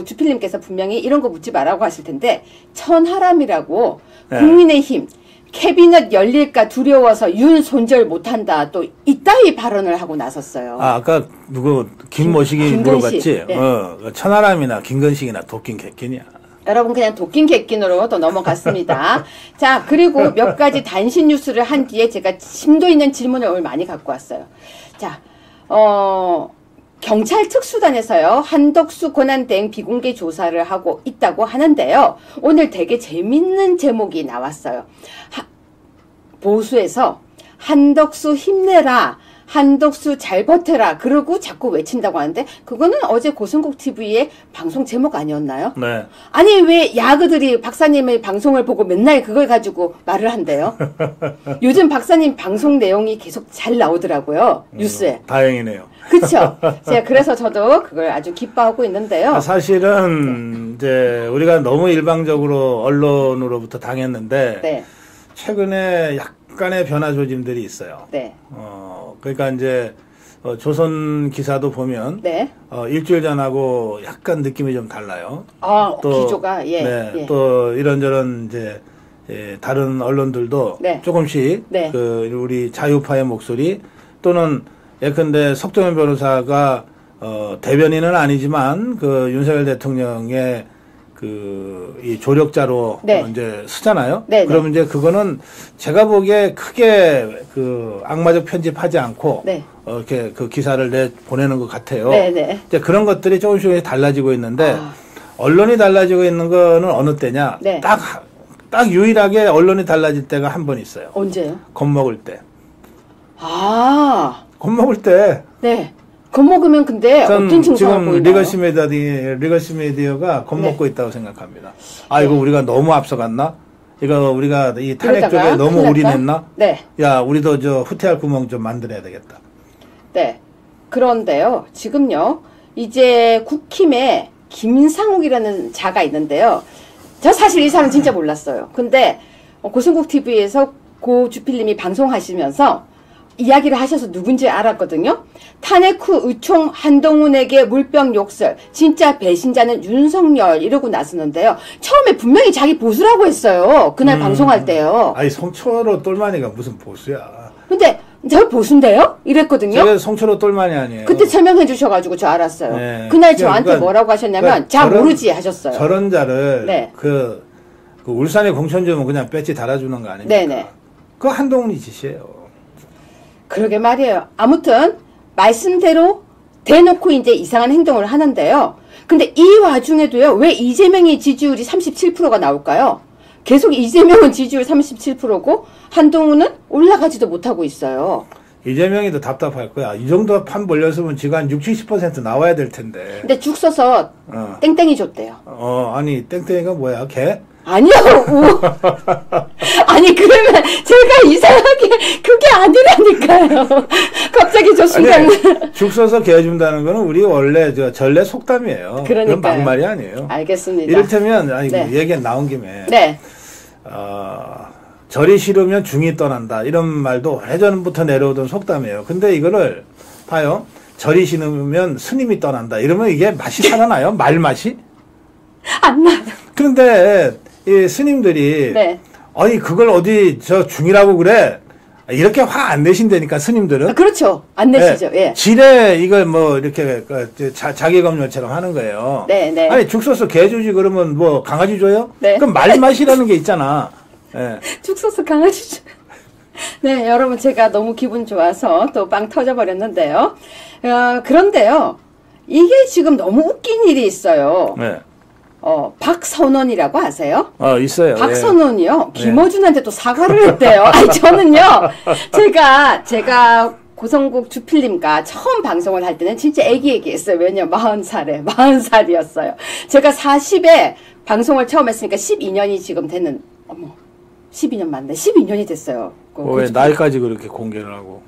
주필님께서 분명히 이런 거 묻지 말라고 하실 텐데 천하람이라고 국민의힘 캐비넷 열릴까 두려워서 윤 손절 못한다. 또 이따위 발언을 하고 나섰어요. 아까 김모식이 물어봤지. 네. 천하람이나 김건식이나 도끼 개끼냐. 여러분 그냥 도끼 개끼으로 또 넘어갔습니다. 자, 그리고 몇 가지 단신 뉴스를 한 뒤에 제가 심도 있는 질문을 오늘 많이 갖고 왔어요. 자, 경찰 특수단에서요, 한덕수 권한대행 비공개 조사를 하고 있다고 하는데요. 오늘 되게 재밌는 제목이 나왔어요. 보수에서 한덕수 힘내라, 한덕수 잘 버텨라, 그러고 자꾸 외친다고 하는데, 그거는 어제 고성국 TV의 방송 제목 아니었나요? 네. 아니, 왜 야그들이 박사님의 방송을 보고 맨날 그걸 가지고 말을 한대요? 요즘 박사님 방송 내용이 계속 잘 나오더라고요, 뉴스에. 다행이네요. 그쵸? 제가 그래서 저도 그걸 아주 기뻐하고 있는데요. 사실은, 이제, 우리가 너무 일방적으로 언론으로부터 당했는데, 최근에 약간의 변화 조짐들이 있어요. 그러니까 이제 조선 기사도 보면 일주일 전하고 약간 느낌이 좀 달라요. 또 기조가 또 이런저런 이제 다른 언론들도 조금씩 우리 자유파의 목소리 또는 예컨대 석동현 변호사가 대변인은 아니지만 윤석열 대통령의 이 조력자로 이제 쓰잖아요. 그러면 이제 그거는 제가 보기에 크게 악마적 편집하지 않고 이렇게 기사를 보내는 것 같아요. 이제 그런 것들이 조금씩 달라지고 있는데 언론이 달라지고 있는 거는 어느 때냐? 네. 딱 유일하게 언론이 달라질 때가 한 번 있어요. 언제요? 겁먹을 때. 아. 겁먹을 때. 네. 겁먹으면 근데 어떤 증상을 보이나요? 지금 리거시 미디어가 겁먹고 네. 있다고 생각합니다. 아, 이거 우리가 너무 앞서갔나? 이거 우리가 이 탄핵 쪽에 너무 올인했나? 네. 야, 우리도 저 후퇴할 구멍 좀 만들어야 되겠다. 네. 그런데요. 지금요. 이제 국힘에 김상욱이라는 자가 있는데요. 저 사실 이 사람 진짜 몰랐어요. 근데 고성국 TV에서 고 주필님이 방송하시면서 이야기를 하셔서 누군지 알았거든요. 탄핵 후 의총 한동훈에게 물병 욕설, 진짜 배신자는 윤석열 이러고 나서는데요. 처음에 분명히 자기 보수라고 했어요. 그날 방송할 때요. 아니 송철호 똘마니가 무슨 보수야. 근데 저 보수인데요? 이랬거든요. 제가 송철호 똘마니 아니에요. 그때 설명해 주셔가지고 저 알았어요. 네. 그날 저한테 그러니까, 뭐라고 하셨냐면 자 모르지 하셨어요. 저런 자를 네. 그 울산의 공천주면 그냥 배지 달아주는 거 아닙니까? 네네. 그 한동훈이 짓이에요. 그러게 말이에요. 아무튼 말씀대로 대놓고 이제 이상한 행동을 하는데요. 근데 이 와중에도요. 왜 이재명의 지지율이 37%가 나올까요? 계속 이재명은 지지율 37%고 한동훈은 올라가지도 못하고 있어요. 이재명이 더 답답할 거야. 이 정도 판 벌렸으면 지금 한 60, 70% 나와야 될 텐데. 근데 죽 써서 땡땡이 줬대요. 아니 땡땡이가 뭐야? 개? 아니요. 아니 그러면 제가 이상하게 그게 아니라니까요. 갑자기 저 순간 죽 써서 개 준다는 거는 우리 원래 저 전래 속담이에요. 그러니까요. 그건 막말이 아니에요. 알겠습니다. 이를테면 아니 네. 얘기가 나온 김에 네. 절이 싫으면 중이 떠난다 이런 말도 예전부터 내려오던 속담이에요. 근데 이거를 봐요. 절이 싫으면 스님이 떠난다 이러면 이게 맛이 살아나요? 말 맛이? 안 나요. 그런데 이 스님들이 네. 아니 그걸 어디 저 중이라고 그래 이렇게 화 안 내신다니까 스님들은. 그렇죠. 안 내시죠. 예. 지레 이걸 뭐 이렇게 자기 검열처럼 하는 거예요. 네, 네. 아니 죽 써서 개 주지 그러면 뭐 강아지 줘요? 네. 그럼 말맛이라는 게 있잖아. 예. 죽 써서 강아지 줘. 네, 여러분 제가 너무 기분 좋아서 또 빵 터져버렸는데요. 그런데요. 이게 지금 너무 웃긴 일이 있어요. 네. 박선원이라고 아세요? 있어요. 박선원이요. 예. 김어준한테 또 사과를 했대요. 아니, 저는요, 제가 고성국 주필님과 처음 방송을 할 때는 진짜 애기애기했어요. 왜냐면 40살이었어요. 제가 40에 방송을 처음 했으니까 12년이 지금 됐는, 12년 맞네. 12년이 됐어요. 왜 나이까지 그렇게 공개를 하고.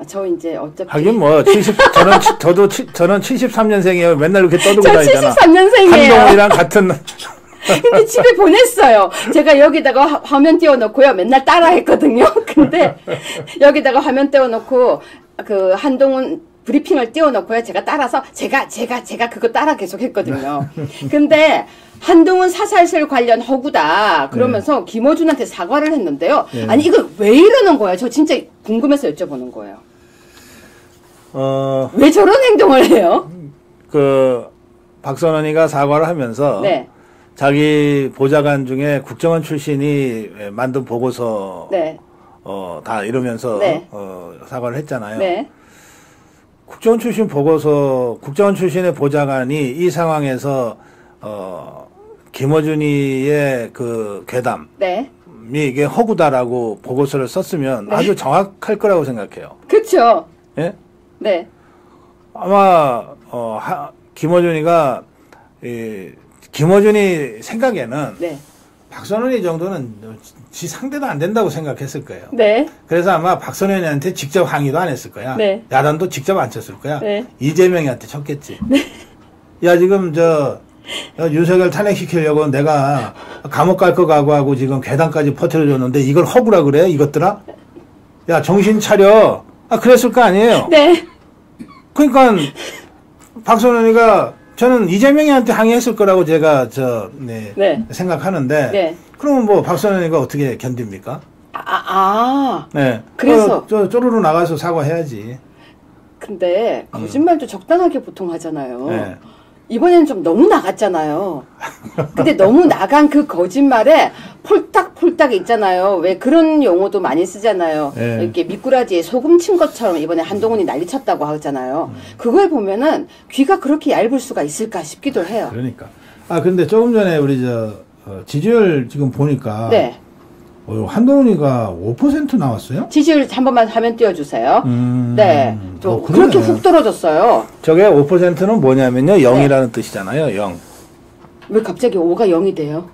저 이제 어차피 하긴 뭐 저는 73년생이에요. 맨날 이렇게 떠들고 다니잖아. 73년생이에요. 한동훈이랑 같은. 근데 집에 보냈어요. 제가 여기다가 화면 띄워놓고요. 맨날 따라했거든요. 근데 여기다가 화면 띄워놓고 그 한동훈 브리핑을 띄워놓고요. 제가 따라서 제가 그거 따라 계속했거든요. 근데 한동훈 사살설 관련 허구다 그러면서 김어준한테 사과를 했는데요. 아니 이거 왜 이러는 거예요? 저 진짜 궁금해서 여쭤보는 거예요. 왜 저런 행동을 해요? 박선원이가 사과를 하면서 네. 자기 보좌관 중에 국정원 출신이 만든 보고서 네. 다 이러면서 네. 사과를 했잖아요. 네. 국정원 출신의 보좌관이 이 상황에서 김어준이의 그 괴담이 네. 이게 허구다라고 보고서를 썼으면 네. 아주 정확할 거라고 생각해요. 그렇죠. 예? 네. 아마 김어준이가 김어준이 생각에는 네. 박선원이 정도는 지 상대도 안 된다고 생각했을 거예요. 네. 그래서 아마 박선원이한테 직접 항의도 안 했을 거야. 네. 야단도 직접 안 쳤을 거야. 네. 이재명이한테 쳤겠지. 네. 야 지금 윤석열 탄핵시키려고 내가 감옥 갈 거 각오하고 지금 괴담까지 퍼뜨려줬는데 이걸 허구라 그래 이것들아? 야 정신 차려. 그랬을 거 아니에요. 네. 그러니까 박선원이가 저는 이재명이한테 항의했을 거라고 제가 네. 생각하는데 네. 그러면 뭐 박선원이가 어떻게 견딥니까? 네. 그래서 쪼르르 나가서 사과해야지. 근데 거짓말도 적당하게 보통 하잖아요. 네. 이번에는 좀 너무 나갔잖아요. 근데 너무 나간 그 거짓말에 폴딱폴딱 있잖아요. 왜 그런 용어도 많이 쓰잖아요. 네. 이렇게 미꾸라지에 소금 친 것처럼 이번에 한동훈이 난리쳤다고 하잖아요. 그걸 보면은 귀가 그렇게 얇을 수가 있을까 싶기도 해요. 그러니까. 근데 조금 전에 우리 지지율 지금 보니까. 네. 한동훈이가 5% 나왔어요? 지지율 한 번만 화면 띄워주세요. 네. 그렇게 훅 떨어졌어요. 저게 5%는 뭐냐면요. 0이라는 뜻이잖아요. 0. 왜 갑자기 5가 0이 돼요?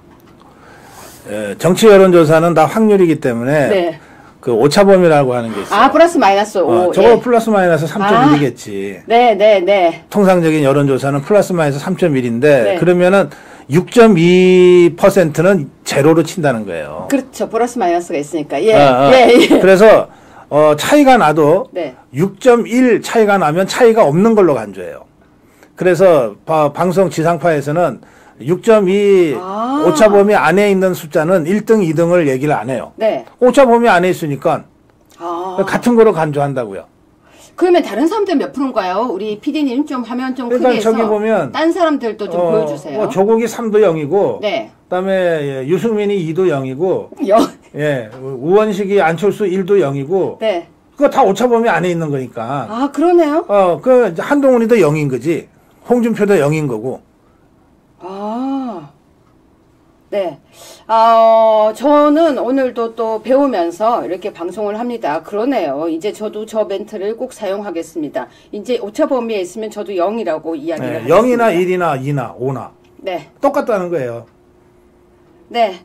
정치 여론조사는 다 확률이기 때문에. 네. 그 오차범위라고 하는 게 있어요. 플러스 마이너스 5. 저거 플러스 마이너스 3.1이겠지. 네. 통상적인 여론조사는 플러스 마이너스 3.1인데, 네. 그러면은 6.2%는 제로로 친다는 거예요. 그렇죠. 플러스 마이너스가 있으니까. 예. 그래서, 차이가 나도, 네. 6.1 차이가 나면 차이가 없는 걸로 간주해요. 그래서, 방송 지상파에서는 6.2 오차범위 안에 있는 숫자는 1등, 2등을 얘기를 안 해요. 네. 오차범위 안에 있으니까 같은 거로 간주한다고요. 그러면 다른 사람들 몇 프로인가요? 우리 PD님 좀 화면 좀 그러니까 크게 해서 저기 보면 딴 사람들도 좀 보여주세요. 조국이 3도 0이고 네. 그다음에 유승민이 2도 0이고 우원식이 안철수 1도 0이고 네. 그거 다 오차범위 안에 있는 거니까. 그러네요. 한동훈이도 0인 거지. 홍준표도 0인 거고. 네. 저는 오늘도 또 배우면서 이렇게 방송을 합니다. 그러네요. 이제 저도 저 멘트를 꼭 사용하겠습니다. 이제 오차범위에 있으면 저도 0이라고 이야기를 하겠습니다. 0이나 1이나 2나 5나. 네. 똑같다는 거예요. 네.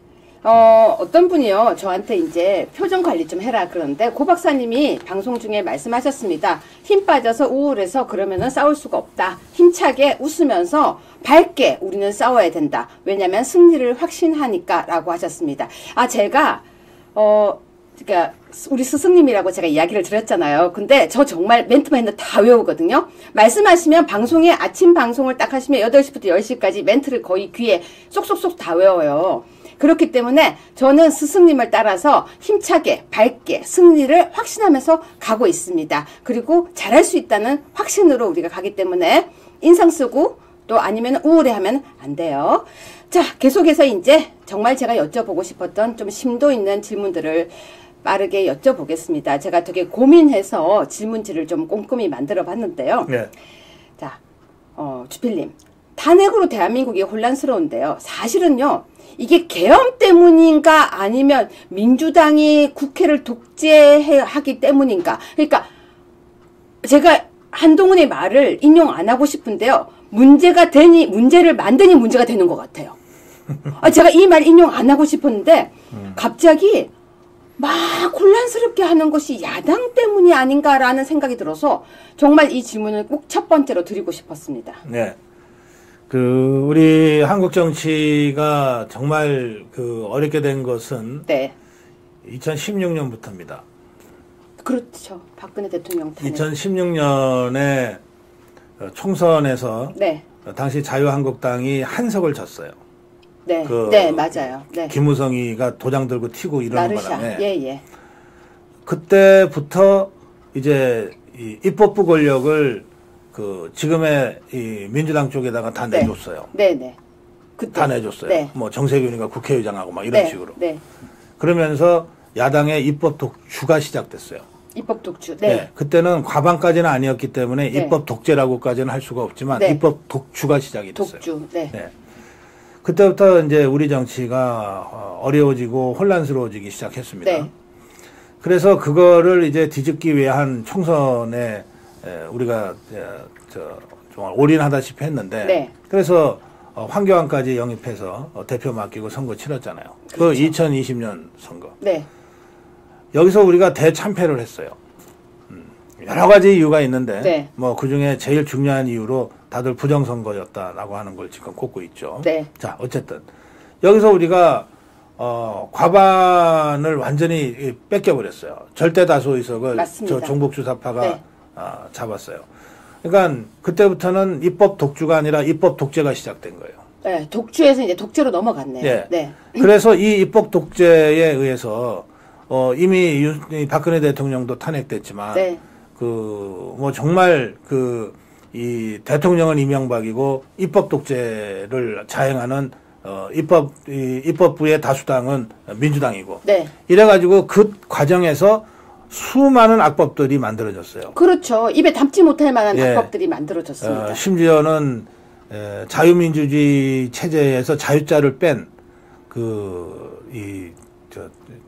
어떤 분이요, 저한테 이제 표정 관리 좀 해라 그러는데, 고 박사님이 방송 중에 말씀하셨습니다. 힘 빠져서 우울해서 그러면은 싸울 수가 없다. 힘차게 웃으면서 밝게 우리는 싸워야 된다. 왜냐면 승리를 확신하니까 라고 하셨습니다. 제가, 그러니까 우리 스승님이라고 제가 이야기를 드렸잖아요. 근데 저 정말 멘트만 다 외우거든요. 말씀하시면 방송에 아침 방송을 딱 하시면 8시부터 10시까지 멘트를 거의 귀에 쏙쏙쏙 다 외워요. 그렇기 때문에 저는 스승님을 따라서 힘차게 밝게 승리를 확신하면서 가고 있습니다. 그리고 잘할 수 있다는 확신으로 우리가 가기 때문에 인상 쓰고 또 아니면 우울해하면 안 돼요. 자, 계속해서 이제 정말 제가 여쭤보고 싶었던 좀 심도 있는 질문들을 빠르게 여쭤보겠습니다. 제가 되게 고민해서 질문지를 좀 꼼꼼히 만들어 봤는데요. 네. 자, 주필님. 탄핵으로 대한민국이 혼란스러운데요. 사실은요, 이게 계엄 때문인가 아니면 민주당이 국회를 독재하기 때문인가. 그러니까 제가 한동훈의 말을 인용 안 하고 싶은데요. 문제가 되니 문제를 만드니 문제가 되는 것 같아요. 제가 이 말 인용 안 하고 싶었는데 갑자기 막 혼란스럽게 하는 것이 야당 때문이 아닌가라는 생각이 들어서 정말 이 질문을 꼭 첫 번째로 드리고 싶었습니다. 네. 우리 한국 정치가 정말 어렵게 된 것은 네. 2016년부터입니다. 그렇죠. 박근혜 대통령 탄핵. 2016년에 총선에서 네. 당시 자유한국당이 한석을 졌어요. 네. 네, 맞아요. 네. 김무성이가 도장 들고 튀고 이러는 바람에. 예. 그때부터 이제 이 입법부 권력을 지금의 이 민주당 쪽에다가 다 내줬어요. 네. 다 내줬어요. 네. 뭐 정세균이가 국회의장하고 막 이런 식으로. 네. 그러면서 야당의 입법 독주가 시작됐어요. 입법 독주. 네. 그때는 과반까지는 아니었기 때문에 네. 입법 독재라고까지는 할 수가 없지만 네. 입법 독주가 시작이 됐어요. 독주. 네. 그때부터 이제 우리 정치가 어려워지고 혼란스러워지기 시작했습니다. 네. 그래서 그거를 이제 뒤집기 위한 총선에 우리가 정말 올인하다시피 했는데 네. 그래서 황교안까지 영입해서 대표 맡기고 선거 치렀잖아요. 그렇죠. 그 2020년 선거. 네. 여기서 우리가 대참패를 했어요. 여러 가지 이유가 있는데 네. 뭐 그중에 제일 중요한 이유로 다들 부정선거였다라고 하는 걸 지금 꼽고 있죠. 네. 자, 어쨌든 여기서 우리가 과반을 완전히 뺏겨버렸어요. 절대 다수 의석을 저 종북주사파가 네. 잡았어요. 그러니까 그때부터는 입법 독주가 아니라 입법 독재가 시작된 거예요. 네, 독주에서 이제 독재로 넘어갔네요. 네. 네. 그래서 이 입법 독재에 의해서 이미 박근혜 대통령도 탄핵됐지만 네. 뭐 정말 이 대통령은 이명박이고 입법 독재를 자행하는 입법부의 다수당은 민주당이고. 네. 이래가지고 그 과정에서 수많은 악법들이 만들어졌어요. 그렇죠. 입에 담지 못할 만한 악법들이 만들어졌습니다. 심지어는 자유민주주의 체제에서 자유자를 뺀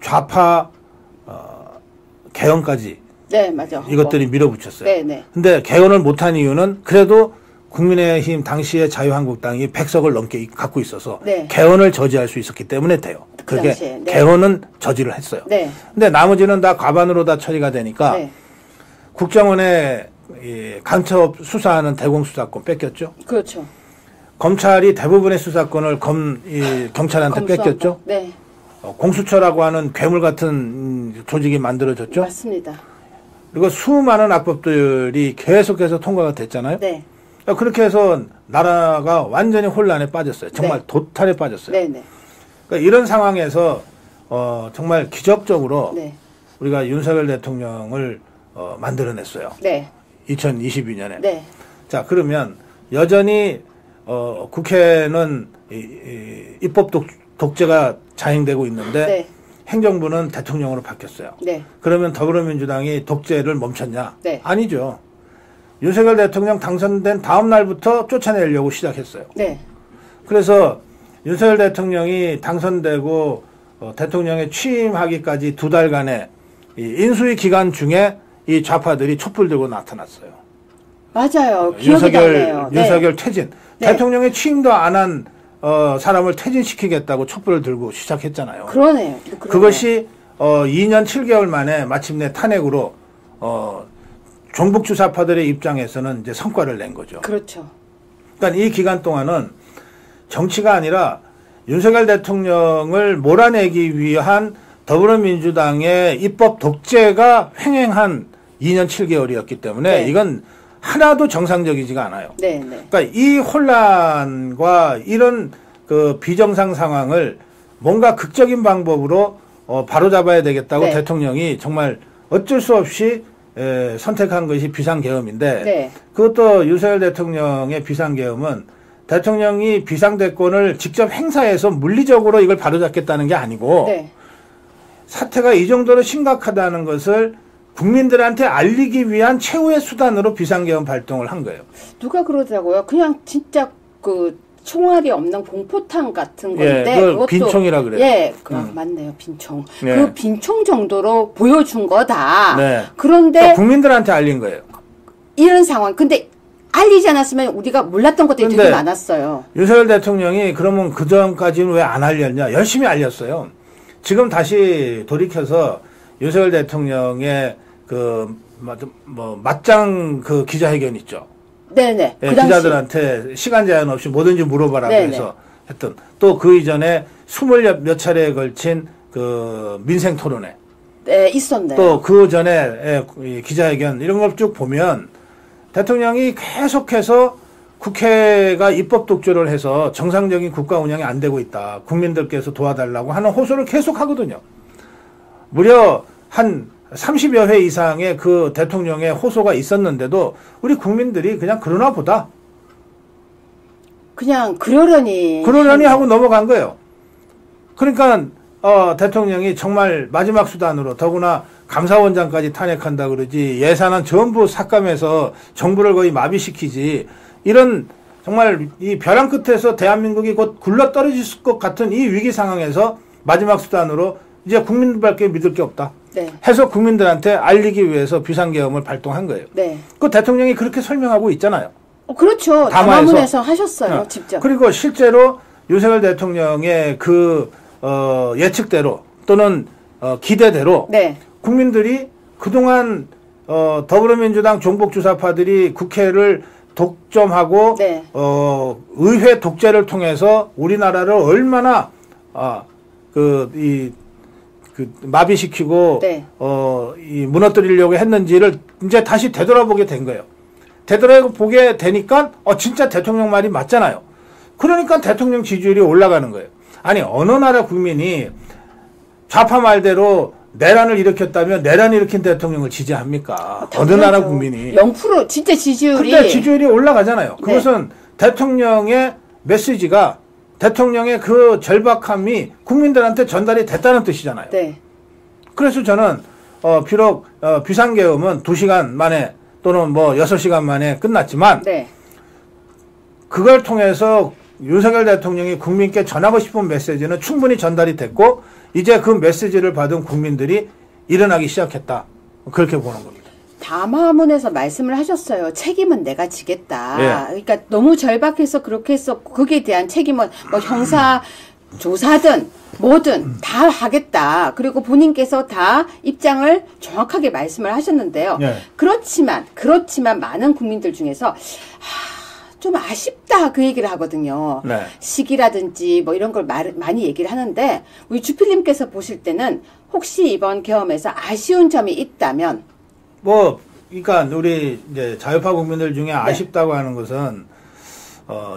좌파 개헌까지 네, 맞아. 이것들이 밀어붙였어요. 네, 네. 근데 개헌을 못한 이유는 그래도 국민의힘 당시에 자유한국당이 100석을 넘게 갖고 있어서 네. 개헌을 저지할 수 있었기 때문에 돼요. 그게 네. 개헌은 저지를 했어요. 네. 근데 나머지는 다 과반으로 다 처리가 되니까 네. 국정원에 간첩 수사하는 대공수사권 뺏겼죠. 그렇죠. 검찰이 대부분의 수사권을 경찰한테 뺏겼죠. 네. 공수처라고 하는 괴물 같은 조직이 만들어졌죠. 맞습니다. 그리고 수많은 악법들이 계속해서 통과가 됐잖아요. 네. 그렇게 해서 나라가 완전히 혼란에 빠졌어요. 정말 네. 도탈에 빠졌어요. 네, 네. 그러니까 이런 상황에서 정말 기적적으로 네. 우리가 윤석열 대통령을 만들어냈어요. 네. 2022년에. 네. 자, 그러면 여전히 국회는 입법 독재가 자행되고 있는데 네. 행정부는 대통령으로 바뀌었어요. 네. 그러면 더불어민주당이 독재를 멈췄냐? 네. 아니죠. 윤석열 대통령 당선된 다음 날부터 쫓아내려고 시작했어요. 네. 그래서 윤석열 대통령이 당선되고 대통령에 취임하기까지 2달간의 이 인수위 기간 중에 이 좌파들이 촛불 들고 나타났어요. 맞아요. 기억이 나네요. 윤석열 퇴진. 네. 대통령이 취임도 안 한 사람을 퇴진시키겠다고 촛불을 들고 시작했잖아요. 그러네요. 그것이 2년 7개월 만에 마침내 탄핵으로 종북주사파들의 입장에서는 이제 성과를 낸 거죠. 그렇죠. 그러니까 이 기간 동안은 정치가 아니라 윤석열 대통령을 몰아내기 위한 더불어민주당의 입법 독재가 횡행한 2년 7개월이었기 때문에 네. 이건 하나도 정상적이지가 않아요. 네, 네. 그러니까 이 혼란과 이런 그 비정상 상황을 뭔가 극적인 방법으로 바로잡아야 되겠다고 네. 대통령이 정말 어쩔 수 없이 선택한 것이 비상계엄인데 네. 그것도 윤석열 대통령의 비상계엄은 대통령이 비상대권을 직접 행사해서 물리적으로 이걸 바로잡겠다는 게 아니고 네. 사태가 이 정도로 심각하다는 것을 국민들한테 알리기 위한 최후의 수단으로 비상계엄 발동을 한 거예요. 누가 그러더라고요. 그냥 진짜 그 총알이 없는 공포탄 같은 건데 그것도 빈총이라 그래요. 예, 맞네요. 빈총. 네. 그 빈총 정도로 보여준 거다. 네. 그런데 그러니까 국민들한테 알린 거예요. 이런 상황. 근데 알리지 않았으면 우리가 몰랐던 것들이 되게 많았어요. 윤석열 대통령이 그러면 그전까지는 왜 안 알렸냐? 열심히 알렸어요. 지금 다시 돌이켜서 윤석열 대통령의 맞짱 기자회견 있죠. 네네. 예, 기자들한테 시간 제한 없이 뭐든지 물어봐라고 해서 했던 또 그 이전에 20몇 차례에 걸친 그 민생 토론회. 네, 있었네요. 또 그 전에 기자회견 이런 걸 쭉 보면 대통령이 계속해서 국회가 입법 독재를 해서 정상적인 국가 운영이 안 되고 있다. 국민들께서 도와달라고 하는 호소를 계속 하거든요. 무려 한 30여 회 이상의 그 대통령의 호소가 있었는데도 우리 국민들이 그냥 그러나 보다. 그냥 그러려니 하고 넘어간 거예요. 그러니까 대통령이 정말 마지막 수단으로 더구나 감사원장까지 탄핵한다 그러지 예산안 전부 삭감해서 정부를 거의 마비시키지 이런 정말 이 벼랑 끝에서 대한민국이 곧 굴러 떨어질 것 같은 이 위기 상황에서 마지막 수단으로 이제 국민들밖에 믿을 게 없다. 네. 해서 국민들한테 알리기 위해서 비상계엄을 발동한 거예요. 네. 그 대통령이 그렇게 설명하고 있잖아요. 그렇죠. 담화문에서 하셨어요. 직접. 그리고 실제로 윤석열 대통령의 그 예측대로 또는 기대대로 네. 국민들이 그동안 더불어민주당 종북주사파들이 국회를 독점하고 네. 의회 독재를 통해서 우리나라를 얼마나 마비시키고 네. 이 무너뜨리려고 했는지를 이제 다시 되돌아보게 된 거예요. 되돌아보게 되니까 진짜 대통령 말이 맞잖아요. 그러니까 대통령 지지율이 올라가는 거예요. 아니 어느 나라 국민이 좌파 말대로 내란을 일으켰다면 내란 일으킨 대통령을 지지합니까? 어느 나라 국민이 0% 진짜 지지율이 근데 지지율이 올라가잖아요. 그것은 대통령의 메시지가 대통령의 그 절박함이 국민들한테 전달이 됐다는 뜻이잖아요. 네. 그래서 저는 비록 비상계엄은 2시간 만에 또는 6시간 만에 끝났지만 네. 그걸 통해서 윤석열 대통령이 국민께 전하고 싶은 메시지는 충분히 전달이 됐고 이제 그 메시지를 받은 국민들이 일어나기 시작했다. 그렇게 보는 겁니다. 담화문에서 말씀을 하셨어요. 책임은 내가 지겠다. 예. 그러니까 너무 절박해서 그렇게 했었고 거기에 대한 책임은 뭐 형사 조사든 뭐든 다 하겠다. 그리고 본인께서 다 입장을 정확하게 말씀을 하셨는데요. 예. 그렇지만 많은 국민들 중에서 좀 아쉽다 그 얘기를 하거든요. 네. 시기라든지 뭐 이런 걸 많이 얘기를 하는데 우리 주필님께서 보실 때는 혹시 이번 계엄에서 아쉬운 점이 있다면 뭐 그러니까 우리 이제 자유파 국민들 중에 아쉽다고 하는 것은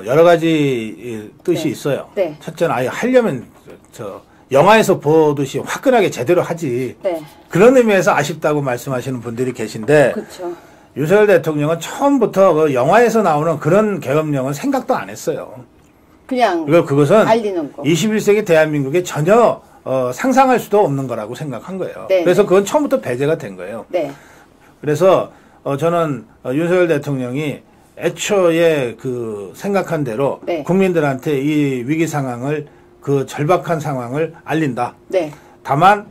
여러 가지 뜻이 있어요. 네. 첫째는 아예 하려면 영화에서 보듯이 화끈하게 제대로 하지. 네. 그런 의미에서 아쉽다고 말씀하시는 분들이 계신데 그렇죠. 윤석열 대통령은 처음부터 그 영화에서 나오는 그런 계엄령은 생각도 안 했어요. 그냥 그것은 알리는 거. 21세기 대한민국에 전혀 상상할 수도 없는 거라고 생각한 거예요. 네. 그래서 그건 처음부터 배제가 된 거예요. 네. 그래서 저는 윤석열 대통령이 애초에 그 생각한 대로 네. 국민들한테 이 위기 상황을 그 절박한 상황을 알린다. 네. 다만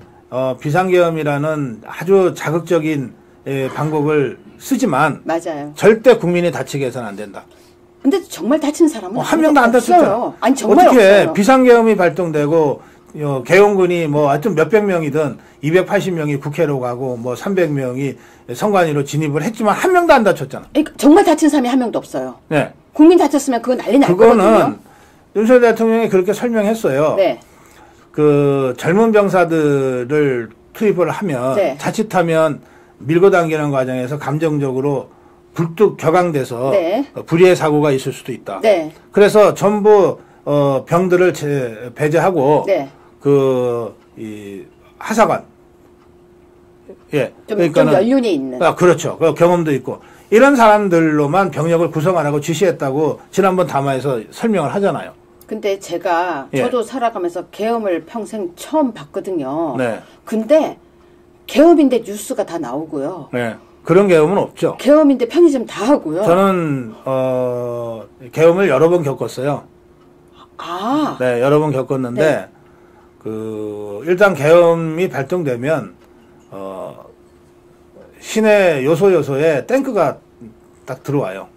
비상계엄이라는 아주 자극적인 방법을 쓰지만 맞아요. 절대 국민이 다치게 해서는 안 된다. 근데 정말 다친 사람은 한 명도 안 다쳤잖아요. 아니 정말 어떻게 없어요. 비상계엄이 발동되고 계엄군이 뭐 하여튼 몇백 명이든 280명이 국회로 가고 뭐 300명이 선관위로 진입을 했지만 한 명도 안 다쳤잖아. 그러니까 정말 다친 사람이 한 명도 없어요. 네. 국민 다쳤으면 그건 난리 날 거거든요. 그거는 윤석열 대통령이 그렇게 설명했어요. 네. 그 젊은 병사들을 투입을 하면 네. 자칫하면 밀고 당기는 과정에서 감정적으로 굴뚝 격앙돼서 네. 불의의 사고가 있을 수도 있다. 네. 그래서 전부 병들을 배제하고 네. 이 하사관 예 좀 연륜이 있는. 그렇죠. 그 경험도 있고 이런 사람들로만 병력을 구성하라고 지시했다고 지난번 담화에서 설명을 하잖아요. 근데 제가 저도 살아가면서 계엄을 평생 처음 봤거든요. 네. 근데 계엄인데 뉴스가 다 나오고요. 네. 그런 계엄은 없죠. 계엄인데 편의점 다 하고요. 저는 계엄을 여러 번 겪었어요. 아. 네, 여러 번 겪었는데 네. 일단 계엄이 발동되면 시내 요소에 탱크가 딱 들어와요.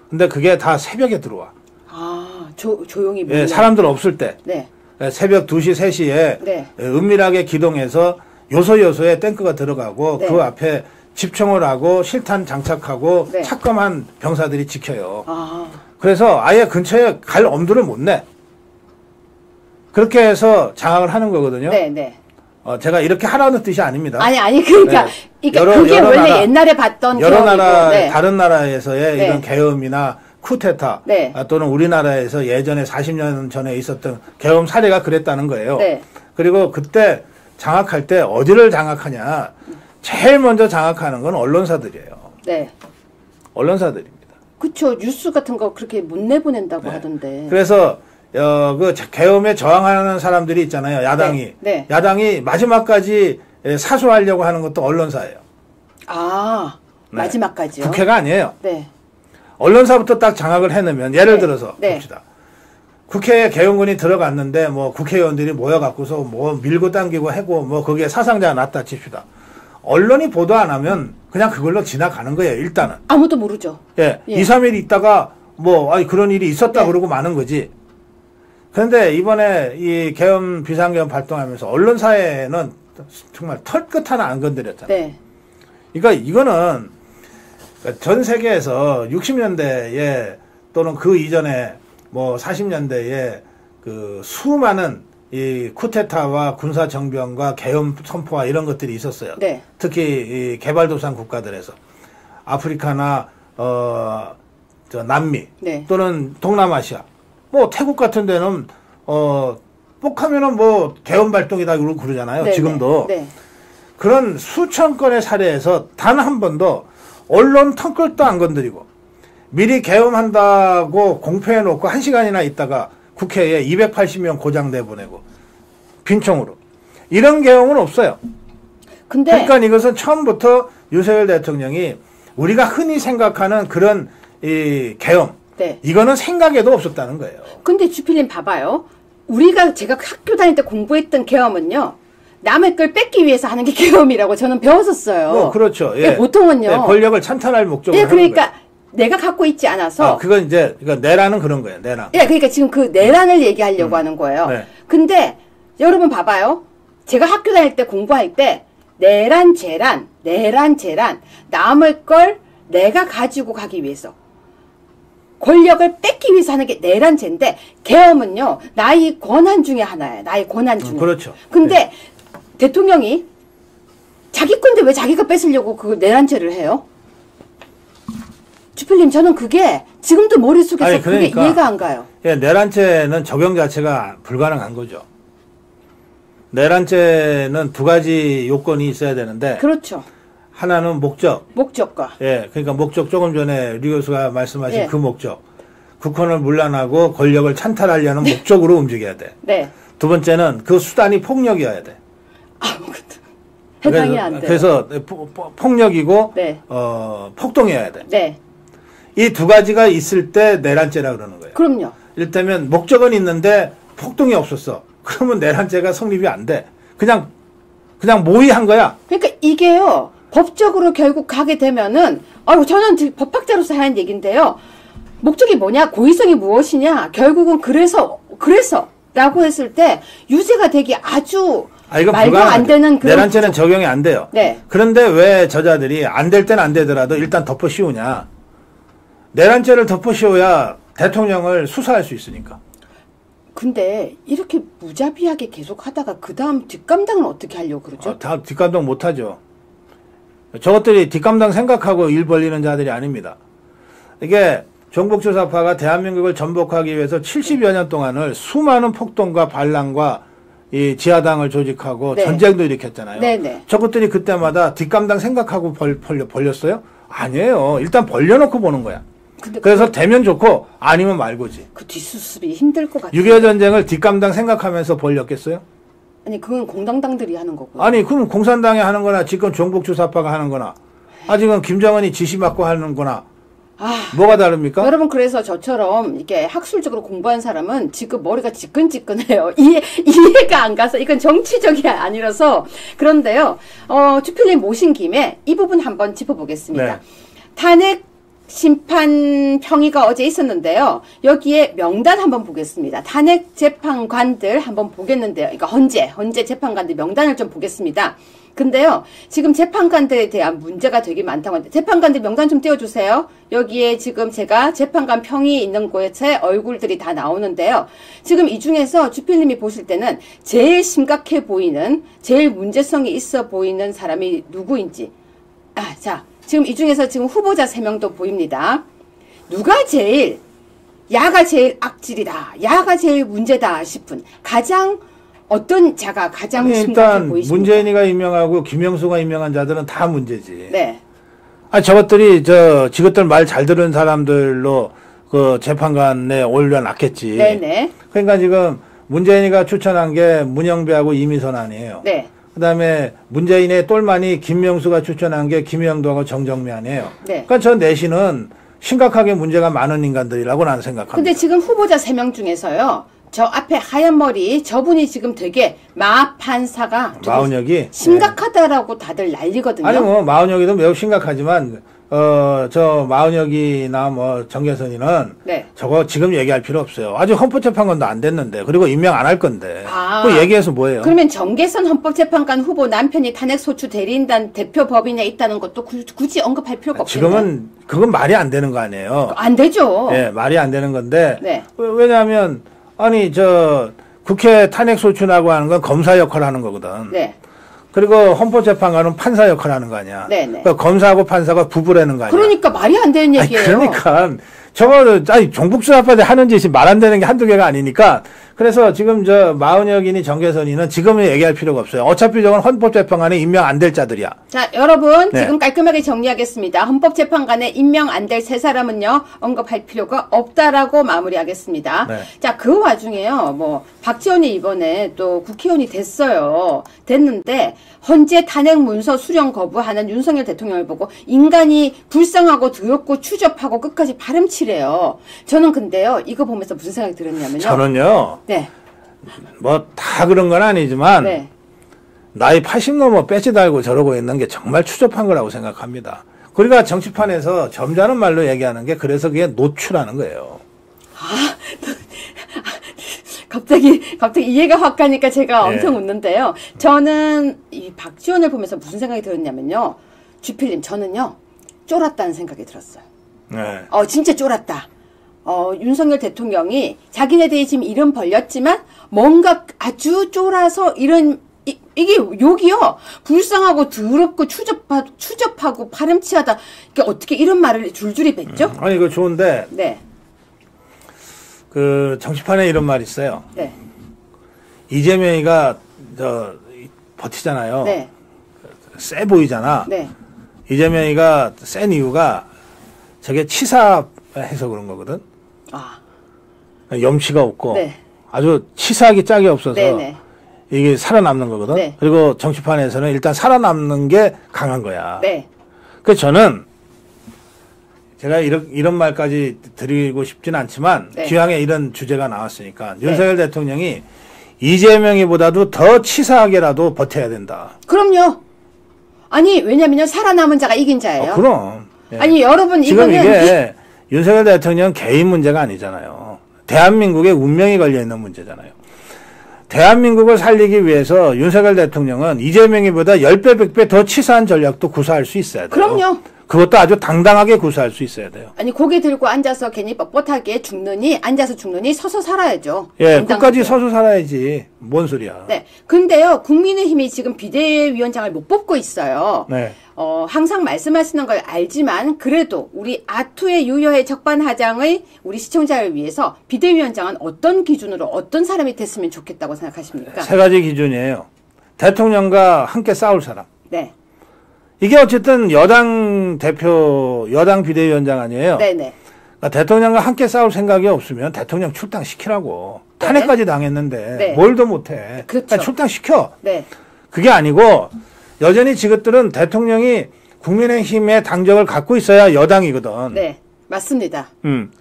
근데 그게 다 새벽에 들어와. 아, 조용히. 예, 사람들 없을 때. 네. 새벽 2시, 3시에 네. 은밀하게 기동해서 요소에 탱크가 들어가고 네. 그 앞에 집총을 하고 실탄 장착하고 네. 착검한 병사들이 지켜요. 아. 그래서 아예 근처에 갈 엄두를 못 내. 그렇게 해서 장악을 하는 거거든요. 네, 네. 제가 이렇게 하라는 뜻이 아닙니다. 아니, 그러니까, 네. 그게 원래 옛날에 봤던 여러 나라, 네. 다른 나라에서의 네. 이런 계엄이나 쿠데타 네. 또는 우리나라에서 예전에 40년 전에 있었던 계엄 사례가 그랬다는 거예요. 네. 그리고 그때 장악할 때 어디를 장악하냐. 제일 먼저 장악하는 건 언론사들이에요. 네. 언론사들입니다. 그쵸. 뉴스 같은 거 그렇게 못 내보낸다고 네. 하던데. 그래서 그 계엄에 저항하는 사람들이 있잖아요. 야당이. 네. 네. 야당이 마지막까지 사수하려고 하는 것도 언론사예요. 아, 네. 마지막까지요? 국회가 아니에요. 네. 언론사부터 딱 장악을 해놓으면 예를 네. 들어서 네. 봅시다. 국회에 계엄군이 들어갔는데 뭐 국회의원들이 모여갖고서 뭐 밀고 당기고 하고 뭐 거기에 사상자가 났다 칩시다. 언론이 보도 안 하면 그냥 그걸로 지나가는 거예요. 일단은. 아무도 모르죠. 예. 예. 2, 3일 있다가 뭐 그런 일이 있었다 네. 그러고 마는 거지. 그런데 이번에 이 계엄 비상계엄 발동하면서 언론사에는 정말 털끝 하나 안 건드렸잖아요. 네. 그러니까 이거는 전 세계에서 60년대에 또는 그 이전에 뭐 40년대에 그 수많은 이 쿠데타와 군사 정변과 계엄 선포와 이런 것들이 있었어요. 네. 특히 이 개발도상 국가들에서 아프리카나 저 남미 네. 또는 동남아시아 뭐 태국 같은 데는 뽁하면은 뭐 계엄 발동이다 그러고 그러잖아요. 네. 지금도 네. 그런 수천 건의 사례에서 단 한 번도 언론 턱걸도 안 건드리고 미리 계엄한다고 공표해 놓고 1시간이나 있다가 국회에 280명 고장 내보내고 빈총으로 이런 계엄은 없어요. 근데 그러니까 이것은 처음부터 윤석열 대통령이 우리가 흔히 생각하는 그런 이 계엄 네. 이거는 생각에도 없었다는 거예요. 근데 주필님 봐봐요. 제가 학교 다닐 때 공부했던 계엄은요. 남의 걸 뺏기 위해서 하는 게 계엄이라고 저는 배웠었어요. 그렇죠. 예. 보통은요. 예, 권력을 찬탈할 목적으로. 예, 그러니까 내가 갖고 있지 않아서. 그건 이제 내란은 그런 거예요. 내란. 예, 그러니까 지금 그 내란을 얘기하려고 하는 거예요. 네. 근데 여러분 봐봐요. 제가 학교 다닐 때 공부할 때 내란, 재란, 남의 걸 내가 가지고 가기 위해서. 권력을 뺏기 위해서 하는 게 내란죄인데 계엄은요. 나의 권한 중에 하나예요. 나의 권한 중에. 그렇죠. 근데 네. 대통령이 자기 건데 왜 자기가 뺏으려고 그 내란죄를 해요? 주필님 저는 그게 지금도 머릿속에서 그게 이해가 안 가요. 예, 내란죄는 적용 자체가 불가능한 거죠. 내란죄는 두 가지 요건이 있어야 되는데 그렇죠. 하나는 목적과. 예, 그러니까 목적 조금 전에 류 교수가 말씀하신 그 목적. 국권을 물란하고 권력을 찬탈하려는 목적으로 움직여야 돼. 네. 두 번째는 그 수단이 폭력이어야 돼. 해당이 안 돼. 그래서 폭력이고 폭동이어야 돼. 네. 이 두 가지가 있을 때 내란죄라 그러는 거예요. 그럼요. 이를테면 목적은 있는데 폭동이 없었어. 그러면 내란죄가 성립이 안 돼. 그냥 모의한 거야. 그러니까 이게요. 법적으로 결국 가게 되면은 저는 법학자로서 하는 얘기인데요. 목적이 뭐냐? 고의성이 무엇이냐? 결국은 그래서 라고 했을 때 유죄가 되기 아주 이건 말도 안 되는 그런 내란죄는 적용이 안 돼요. 네. 그런데 왜 저자들이 안 될 땐 안 되더라도 일단 덮어 씌우냐? 내란죄를 덮어 씌워야 대통령을 수사할 수 있으니까. 근데 이렇게 무자비하게 계속 하다가 그 다음 뒷감당은 어떻게 하려고 그러죠? 다 뒷감당 못 하죠. 저것들이 뒷감당 생각하고 일 벌리는 자들이 아닙니다. 이게 종북주사파가 대한민국을 전복하기 위해서 70여 년 동안을 수많은 폭동과 반란과 이 지하당을 조직하고 전쟁도 일으켰잖아요. 네네. 저것들이 그때마다 뒷감당 생각하고 벌렸어요? 아니에요. 일단 벌려놓고 보는 거야. 그래서 되면 좋고 아니면 말고지. 그 뒷수습이 힘들 것 같아요. 6.25 전쟁을 뒷감당 생각하면서 벌렸겠어요? 아니 그건 공당당들이 하는 거고. 아니 그럼 공산당이 하는 거나 지금 종북주사파가 하는 거나 아직은 김정은이 지시받고 하는 거나 뭐가 다릅니까? 여러분 그래서 저처럼 이게 학술적으로 공부한 사람은 지금 머리가 지끈지끈해요. 이해가 안 가서 이건 정치적이 아니라서 그런데요. 주필님 모신 김에 이 부분 한번 짚어보겠습니다. 네. 탄핵 심판 평의가 어제 있었는데요. 여기에 명단 한번 보겠습니다. 탄핵 재판관들 한번 보겠는데요. 그러니까 헌재 재판관들 명단을 좀 보겠습니다. 근데요, 지금 재판관들에 대한 문제가 되게 많다고 하는데, 재판관들 명단 좀 띄워주세요. 여기에 지금 제가 재판관 평이 있는 곳에 얼굴들이 다 나오는데요. 지금 이 중에서 주필님이 보실 때는 제일 심각해 보이는, 제일 문제성이 있어 보이는 사람이 누구인지. 자, 지금 이 중에서 지금 후보자 3명도 보입니다. 누가 제일, 야가 제일 악질이다, 야가 제일 문제다 싶은 어떤 자가 가장 심각해 보이십니까? 문재인이가 임명하고 김영수가 임명한 자들은 다 문제지. 네. 저것들이 지것들 말 잘 들은 사람들로 그 재판관에 올려놨겠지. 네네. 그러니까 지금 문재인이가 추천한 게 문영배하고 이미선 아니에요. 네. 그다음에 문재인의 똘마니 김명수가 추천한 게 김영도하고 정정미 아니에요. 네. 그러니까 저 넷이는 심각하게 문제가 많은 인간들이라고 나는 생각합니다. 근데 지금 후보자 3명 중에서요. 저 앞에 하얀 머리 저분이 지금 되게 판사가 마은혁이 심각하다라고 다들 난리거든요. 아니 뭐 마은혁이도 매우 심각하지만 저 마은혁이나 뭐 정계선이는 저거 지금 얘기할 필요 없어요. 아직 헌법재판관도 안 됐는데 그리고 임명 안 할 건데 그 얘기해서 뭐예요? 그러면 정계선 헌법재판관 후보 남편이 탄핵소추 대리인단 대표 법인에 있다는 것도 굳이 언급할 필요가 없겠네요. 지금은 그건 말이 안 되는 거 아니에요? 안 되죠. 네, 말이 안 되는 건데 왜냐하면 아니 국회 탄핵소추라고 하는 건 검사 역할을 하는 거거든. 네. 그리고 헌법재판관은 판사 역할을 하는 거 아니야. 네네. 그러니까 검사하고 판사가 부부라는 거 아니야. 그러니까 말이 안 되는 얘기예요. 그러니까 종북주사파들 하는 짓이 말 안 되는 게 한두 개가 아니니까 그래서 지금 마은혁이니 정계선이는 지금은 얘기할 필요가 없어요. 어차피 저건 헌법재판관에 임명 안 될 자들이야. 자, 여러분 지금 깔끔하게 정리하겠습니다. 헌법재판관에 임명 안 될 세 사람은요 언급할 필요가 없다라고 마무리하겠습니다. 네. 자, 그 와중에요 뭐 박지원이 이번에 또 국회의원이 됐는데 헌재 탄핵 문서 수령 거부하는 윤석열 대통령을 보고 인간이 불쌍하고 더럽고 추접하고 끝까지 발음치래요. 저는 근데요 이거 보면서 무슨 생각이 들었냐면요. 저는요. 네. 뭐 다 그런 건 아니지만 네. 나이 80 넘어 배지 달고 저러고 있는 게 정말 추접한 거라고 생각합니다. 우리가 정치판에서 점잖은 말로 얘기하는 게 그래서 그게 노출하는 거예요. 갑자기 이해가 확 가니까 제가 엄청 웃는데요. 저는 이 박지원을 보면서 무슨 생각이 들었냐면요. 주필님 저는요 쫄았다는 생각이 들었어요. 네. 진짜 쫄았다. 윤석열 대통령이 자기네들이 지금 이름 벌렸지만 뭔가 아주 쫄아서 이게 욕이요. 불쌍하고 더럽고 추접하고 파렴치하다. 이게 어떻게 이런 말을 줄줄이 뱉죠? 아니 이거 좋은데. 네. 그 정치판에 이런 말이 있어요. 네. 이재명이가 버티잖아요. 네. 세 보이잖아. 네. 이재명이가 센 이유가 저게 치사해서 그런 거거든. 염치가 없고 네. 아주 치사하기 짝이 없어서 네네. 이게 살아남는 거거든. 네. 그리고 정치판에서는 일단 살아남는 게 강한 거야. 네. 그래서 저는 제가 이런 말까지 드리고 싶진 않지만 네. 기왕에 이런 주제가 나왔으니까 네. 윤석열 대통령이 이재명이보다도 더 치사하게라도 버텨야 된다. 그럼요. 아니 왜냐면요 살아남은 자가 이긴 자예요. 그럼. 예. 아니 여러분 지금 이게 윤석열 대통령 개인 문제가 아니잖아요. 대한민국의 운명이 걸려있는 문제잖아요. 대한민국을 살리기 위해서 윤석열 대통령은 이재명이보다 10배, 100배 더 치사한 전략도 구사할 수 있어야 돼요. 그럼요. 그것도 아주 당당하게 구사할 수 있어야 돼요. 아니 고개 들고 앉아서 괜히 뻣뻣하게 죽느니 앉아서 죽느니 서서 살아야죠. 예, 끝까지 서서 살아야지. 뭔 소리야. 네. 근데요. 국민의힘이 지금 비대위원장을 못 뽑고 있어요. 네. 항상 말씀하시는 걸 알지만 그래도 우리 아투의 유효의 적반하장의 우리 시청자를 위해서 비대위원장은 어떤 기준으로 어떤 사람이 됐으면 좋겠다고 생각하십니까? 세 가지 기준이에요. 대통령과 함께 싸울 사람. 네. 이게 어쨌든 여당 대표, 여당 비대위원장 아니에요? 네네. 그러니까 대통령과 함께 싸울 생각이 없으면 대통령 출당시키라고. 네. 탄핵까지 당했는데 네. 뭘 더 못해. 그렇죠. 그러니까 출당시켜. 네. 그게 아니고 여전히 지것들은 대통령이 국민의힘의 당적을 갖고 있어야 여당이거든. 네. 맞습니다.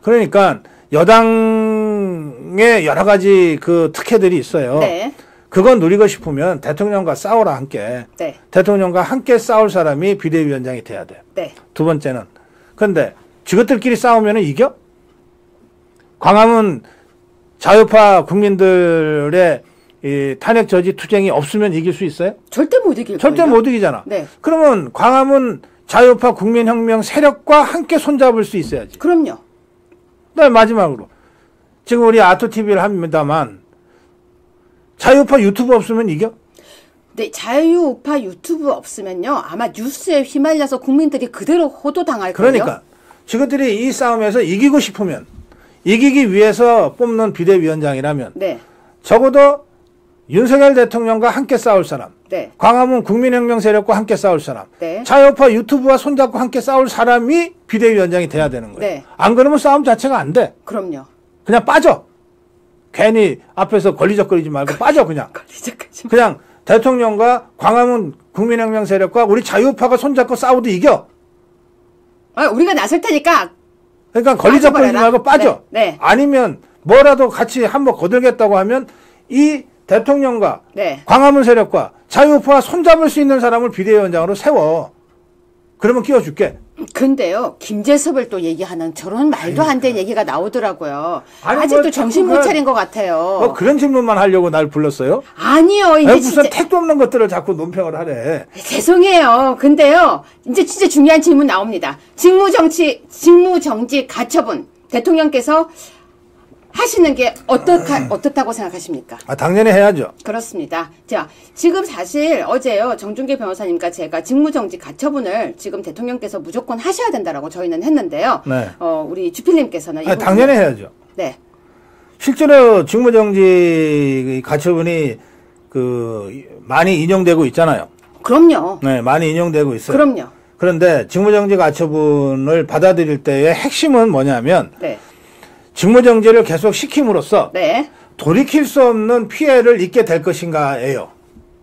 그러니까 여당의 여러 가지 그 특혜들이 있어요. 네. 그건 누리고 싶으면 대통령과 싸우라 함께. 네. 대통령과 함께 싸울 사람이 비대위원장이 돼야 돼. 네. 두 번째는. 근데 저것들끼리 싸우면 이겨? 광화문 자유파 국민들의 이 탄핵 저지 투쟁이 없으면 이길 수 있어요? 절대 못 이길 절대 거예요. 못 이기잖아. 네. 그러면 광화문 자유파 국민혁명 세력과 함께 손잡을 수 있어야지. 그럼요. 네, 마지막으로. 지금 우리 아토TV를 합니다만 자유파 유튜브 없으면 이겨? 네, 자유우파 유튜브 없으면요. 아마 뉴스에 휘말려서 국민들이 그대로 호도당할 거예요. 그러니까 저것들이 이 싸움에서 이기고 싶으면 이기기 위해서 뽑는 비대위원장이라면 네. 적어도 윤석열 대통령과 함께 싸울 사람, 네. 광화문 국민혁명 세력과 함께 싸울 사람, 네. 자유파 유튜브와 손잡고 함께 싸울 사람이 비대위원장이 돼야 되는 거예요. 네. 안 그러면 싸움 자체가 안 돼. 그럼요. 그냥 빠져. 괜히 앞에서 걸리적거리지 말고 빠져 그냥. 그냥 대통령과 광화문 국민혁명 세력과 우리 자유파가 손잡고 싸워도 이겨. 우리가 나설 테니까. 그러니까 걸리적거리지 말고 빠져. 네. 네. 아니면 뭐라도 같이 한번 거들겠다고 하면 이 대통령과 네. 광화문 세력과 자유파와 손잡을 수 있는 사람을 비대위원장으로 세워. 그러면 끼워줄게. 근데요, 김재섭을 또 얘기하는 저런 말도 안 되는 얘기가 나오더라고요. 아직도 정신 못 차린 것 같아요. 뭐 그런 질문만 하려고 날 불렀어요? 아니요, 이제 무슨 진짜 택도 없는 것들을 자꾸 논평을 하래. 죄송해요. 근데요, 이제 진짜 중요한 질문 나옵니다. 직무정지 가처분 대통령께서 하시는 게 어떻다고 생각하십니까? 당연히 해야죠. 그렇습니다. 자, 지금 사실 어제요, 정준계 변호사님과 제가 직무정지 가처분을 지금 대통령께서 무조건 하셔야 된다라고 저희는 했는데요. 네. 우리 주필님께서는. 당연히 해야죠. 네. 실제로 직무정지 가처분이 많이 인용되고 있잖아요. 그럼요. 네, 많이 인용되고 있어요. 그럼요. 그런데 직무정지 가처분을 받아들일 때의 핵심은 뭐냐면 네. 직무정지를 계속 시킴으로써 네. 돌이킬 수 없는 피해를 입게 될 것인가예요.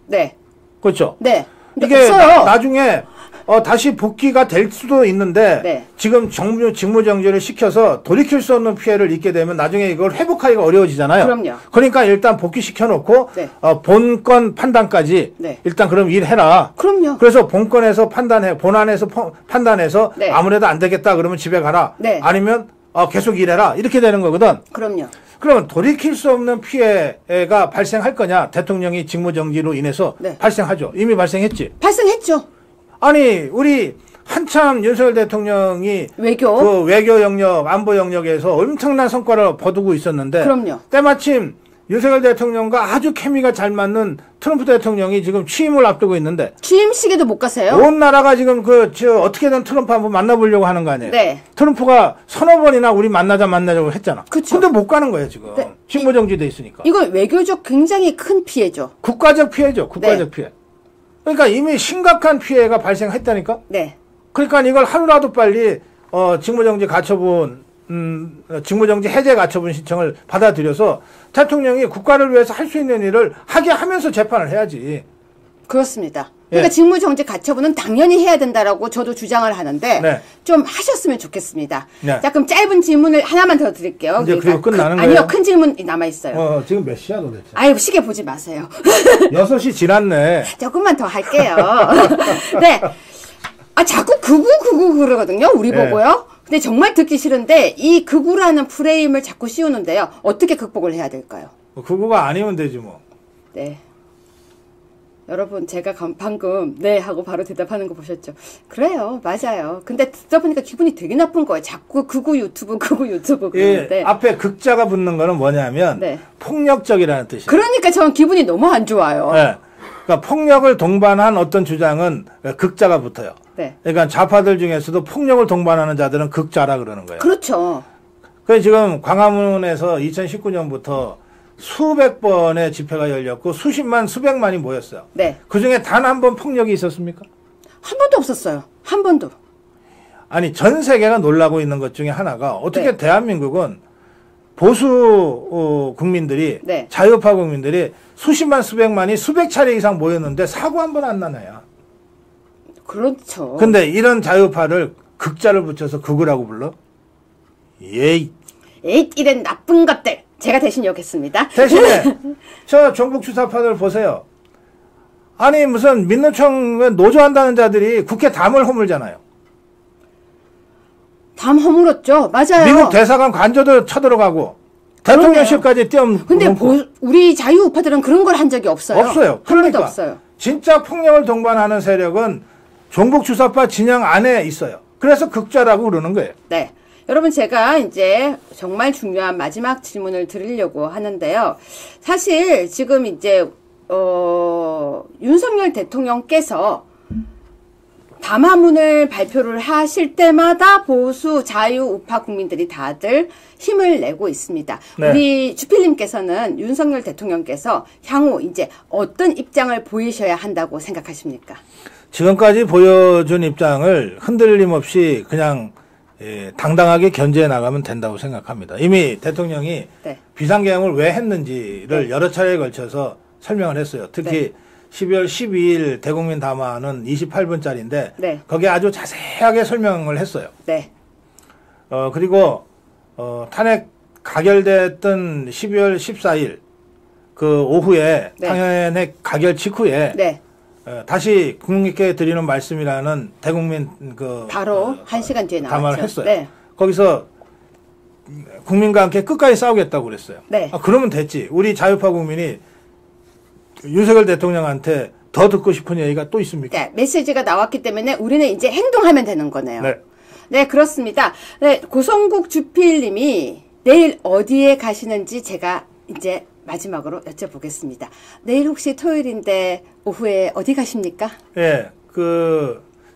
네. 그렇죠? 네. 이게 나중에 다시 복귀가 될 수도 있는데 네. 지금 직무정지를 시켜서 돌이킬 수 없는 피해를 입게 되면 나중에 이걸 회복하기가 어려워지잖아요. 그럼요. 그러니까 일단 복귀시켜놓고 네. 본건 판단까지 네. 일단 그럼 일해라. 그럼요. 그래서 본건에서 본안에서 판단해서 네. 아무래도 안 되겠다 그러면 집에 가라. 네. 아니면 계속 일해라. 이렇게 되는 거거든. 그럼요. 그러면 돌이킬 수 없는 피해가 발생할 거냐? 대통령이 직무정지로 인해서 네. 발생하죠. 이미 발생했지. 발생했죠. 아니 우리 한참 윤석열 대통령이 그 외교 영역, 안보 영역에서 엄청난 성과를 거두고 있었는데 그럼요. 때마침 윤석열 대통령과 아주 케미가 잘 맞는 트럼프 대통령이 지금 취임을 앞두고 있는데 취임식에도 못 가세요? 온 나라가 지금 어떻게든 트럼프 한번 만나보려고 하는 거 아니에요? 네. 트럼프가 서너 번이나 우리 만나자고 했잖아. 그쵸. 근데 못 가는 거예요 지금. 네. 직무정지돼 있으니까. 이건 외교적 굉장히 큰 피해죠. 국가적 피해죠. 국가적 피해. 그러니까 이미 심각한 피해가 발생했다니까. 네. 그러니까 이걸 하루라도 빨리 직무정지 가처분, 직무정지 해제 가처분 신청을 받아들여서 대통령이 국가를 위해서 할 수 있는 일을 하게 하면서 재판을 해야지. 그렇습니다. 그러니까 직무정지 가처분은 당연히 해야 된다라고 저도 주장을 하는데 네. 좀 하셨으면 좋겠습니다. 네. 자, 그럼 짧은 질문을 하나만 더 드릴게요. 이제 그리고 끝나는 거예요? 아니요, 큰 질문 남아 있어요. 지금 몇 시야 도대체? 아유, 시계 보지 마세요. 6시 지났네. 조금만 더 할게요. 네. 자꾸 극우 그러거든요. 우리 네. 보고요. 근데 정말 듣기 싫은데 이 극우라는 프레임을 자꾸 씌우는데요. 어떻게 극복을 해야 될까요? 극우가 아니면 되지 뭐. 네. 여러분 제가 방금 네 하고 바로 대답하는 거 보셨죠? 그래요. 맞아요. 근데 듣다 보니까 기분이 되게 나쁜 거예요. 자꾸 극우 유튜브 그러는데. 앞에 극자가 붙는 거는 뭐냐면 네. 폭력적이라는 뜻이에요. 그러니까 저는 기분이 너무 안 좋아요. 네. 그러니까 폭력을 동반한 어떤 주장은 극자가 붙어요. 네. 그러니까 좌파들 중에서도 폭력을 동반하는 자들은 극자라 그러는 거예요. 그렇죠. 그래서 지금 광화문에서 2019년부터 수백 번의 집회가 열렸고 수백만이 모였어요. 네. 그중에 단 한 번 폭력이 있었습니까? 한 번도 없었어요. 한 번도. 아니 전 세계가 놀라고 있는 것 중에 하나가 어떻게 네. 대한민국은 보수 국민들이 네. 자유파 국민들이 수백만이 수백 차례 이상 모였는데 사고 한 번 안 나나요? 그렇죠. 근데 이런 자유파를 극자를 붙여서 극우라고 불러? 에이 이런 나쁜 것들. 제가 대신 욕했습니다. 대신에 저 종북주사파들 보세요. 아니 무슨 민노총 노조한다는 자들이 국회 담을 허물잖아요. 담 허물었죠. 맞아요. 미국 대사관 관저도 쳐들어가고 대통령실까지 뛰어넘고. 근데 우리 자유우파들은 그런 걸 한 적이 없어요. 없어요. 그러니까 없어요. 진짜 폭력을 동반하는 세력은 종북주사파 진영 안에 있어요. 그래서 극자라고 그러는 거예요. 네. 여러분 제가 이제 정말 중요한 마지막 질문을 드리려고 하는데요. 사실 지금 이제 윤석열 대통령께서 담화문을 발표를 하실 때마다 보수 자유우파 국민들이 다들 힘을 내고 있습니다. 네. 우리 주필님께서는 윤석열 대통령께서 향후 이제 어떤 입장을 보이셔야 한다고 생각하십니까? 지금까지 보여준 입장을 흔들림 없이 그냥 당당하게 견제해 나가면 된다고 생각합니다. 이미 대통령이 네. 비상계엄을 왜 했는지를 네. 여러 차례에 걸쳐서 설명을 했어요. 특히 네. 12월 12일 대국민 담화는 28분짜리인데 네. 거기에 아주 자세하게 설명을 했어요. 네. 그리고 탄핵 가결됐던 12월 14일 그 오후에 네. 탄핵 가결 직후에 네. 다시 국민께 드리는 말씀이라는 대국민 바로 1시간 뒤에 나왔죠. 담화를 했어요. 네. 거기서 국민과 함께 끝까지 싸우겠다고 그랬어요. 네. 그러면 됐지. 우리 자유파 국민이 윤석열 대통령한테 더 듣고 싶은 얘기가 또 있습니까? 네, 메시지가 나왔기 때문에 우리는 이제 행동하면 되는 거네요. 네. 네, 그렇습니다. 네, 고성국 주필님이 내일 어디에 가시는지 제가 이제 마지막으로 여쭤보겠습니다. 내일 혹시 토요일인데 오후에 어디 가십니까? 예,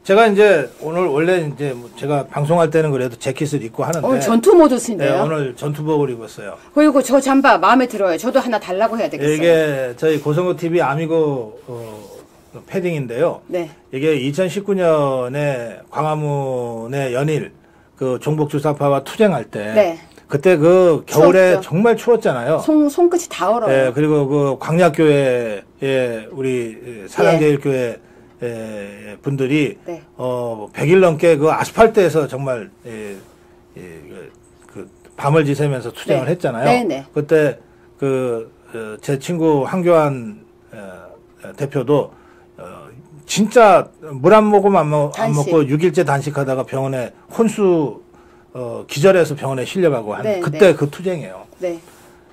제가 이제 오늘 원래 이제 제가 방송할 때는 그래도 재킷을 입고 하는데 전투 모드신데요? 네, 오늘 전투복을 입었어요. 그리고 저 잠바 마음에 들어요. 저도 하나 달라고 해야 되겠어요. 이게 저희 고성구 TV 아미고 패딩인데요. 네. 이게 2019년에 광화문의 연일 그 종북주사파와 투쟁할 때 네. 그때 그 겨울에 추웠죠. 정말 추웠잖아요. 손끝이 다 얼어요. 네, 그리고 그 광약교회의 우리 사랑제일교회 분들이 네. 100일 넘게 그 아스팔트에서 정말 그 밤을 지새면서 투쟁을 네. 했잖아요. 네네. 그때 그 제 친구 황교안 대표도 진짜 물 한 모금 안 먹고 6일째 단식하다가 병원에 혼수 기절해서 병원에 실려가고 한 네, 그때 네. 그 투쟁이에요. 네.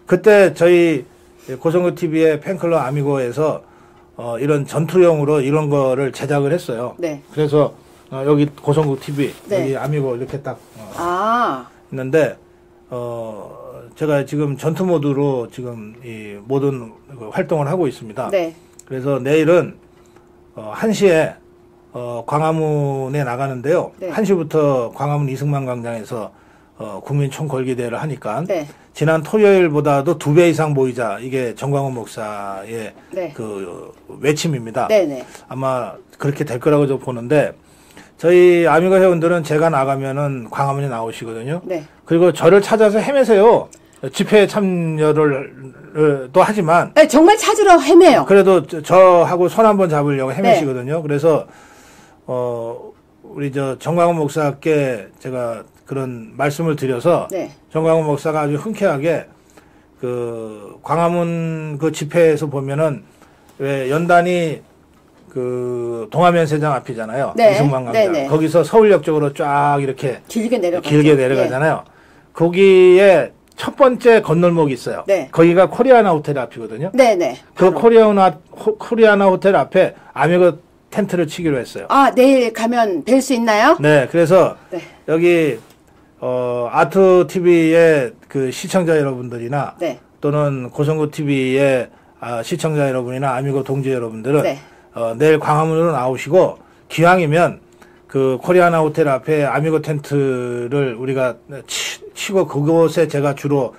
그때 저희 고성구 TV의 팬클럽 아미고에서 이런 전투용으로 이런 거를 제작을 했어요. 네. 그래서 여기 고성구 TV 네. 여기 아미고 이렇게 딱 아. 있는데 제가 지금 전투 모드로 지금 이 모든 활동을 하고 있습니다. 네. 그래서 내일은 1시에 광화문에 나가는데요. 네. 1시부터 광화문 이승만 광장에서 국민 총궐기대회를 하니까 네. 지난 토요일보다도 2배 이상 모이자 이게 정광훈 목사의 네. 그 외침입니다. 네네. 아마 그렇게 될 거라고 좀 보는데 저희 아미고 회원들은 제가 나가면은 광화문에 나오시거든요. 네. 그리고 저를 찾아서 헤매세요. 집회에 참여를 또 하지만 네, 정말 찾으러 헤매요. 그래도 저하고 손 한번 잡으려고 헤매시거든요. 네. 그래서 우리 정광훈 목사께 제가 그런 말씀을 드려서 네. 정광훈 목사가 아주 흔쾌하게 그 광화문 그 집회에서 보면은 왜 연단이 그 동화면세장 앞이잖아요. 네. 이승만 광장. 네네. 거기서 서울역 쪽으로 쫙 이렇게 길게 내려가잖아요. 거기에 첫 번째 건널목이 있어요. 네. 거기가 코리아나 호텔 앞이거든요. 네네. 그 코리아나 호텔 앞에 아미고 텐트를 치기로 했어요. 아, 내일 가면 뵐 수 있나요? 네, 그래서 네. 여기 아트 TV의 그 시청자 여러분들이나 네. 또는 고성구 TV의 시청자 여러분이나 아미고 동지 여러분들은 네. 내일 광화문으로 나오시고 기왕이면 그 코리아나 호텔 앞에 아미고 텐트를 우리가 치고 그곳에 제가 주로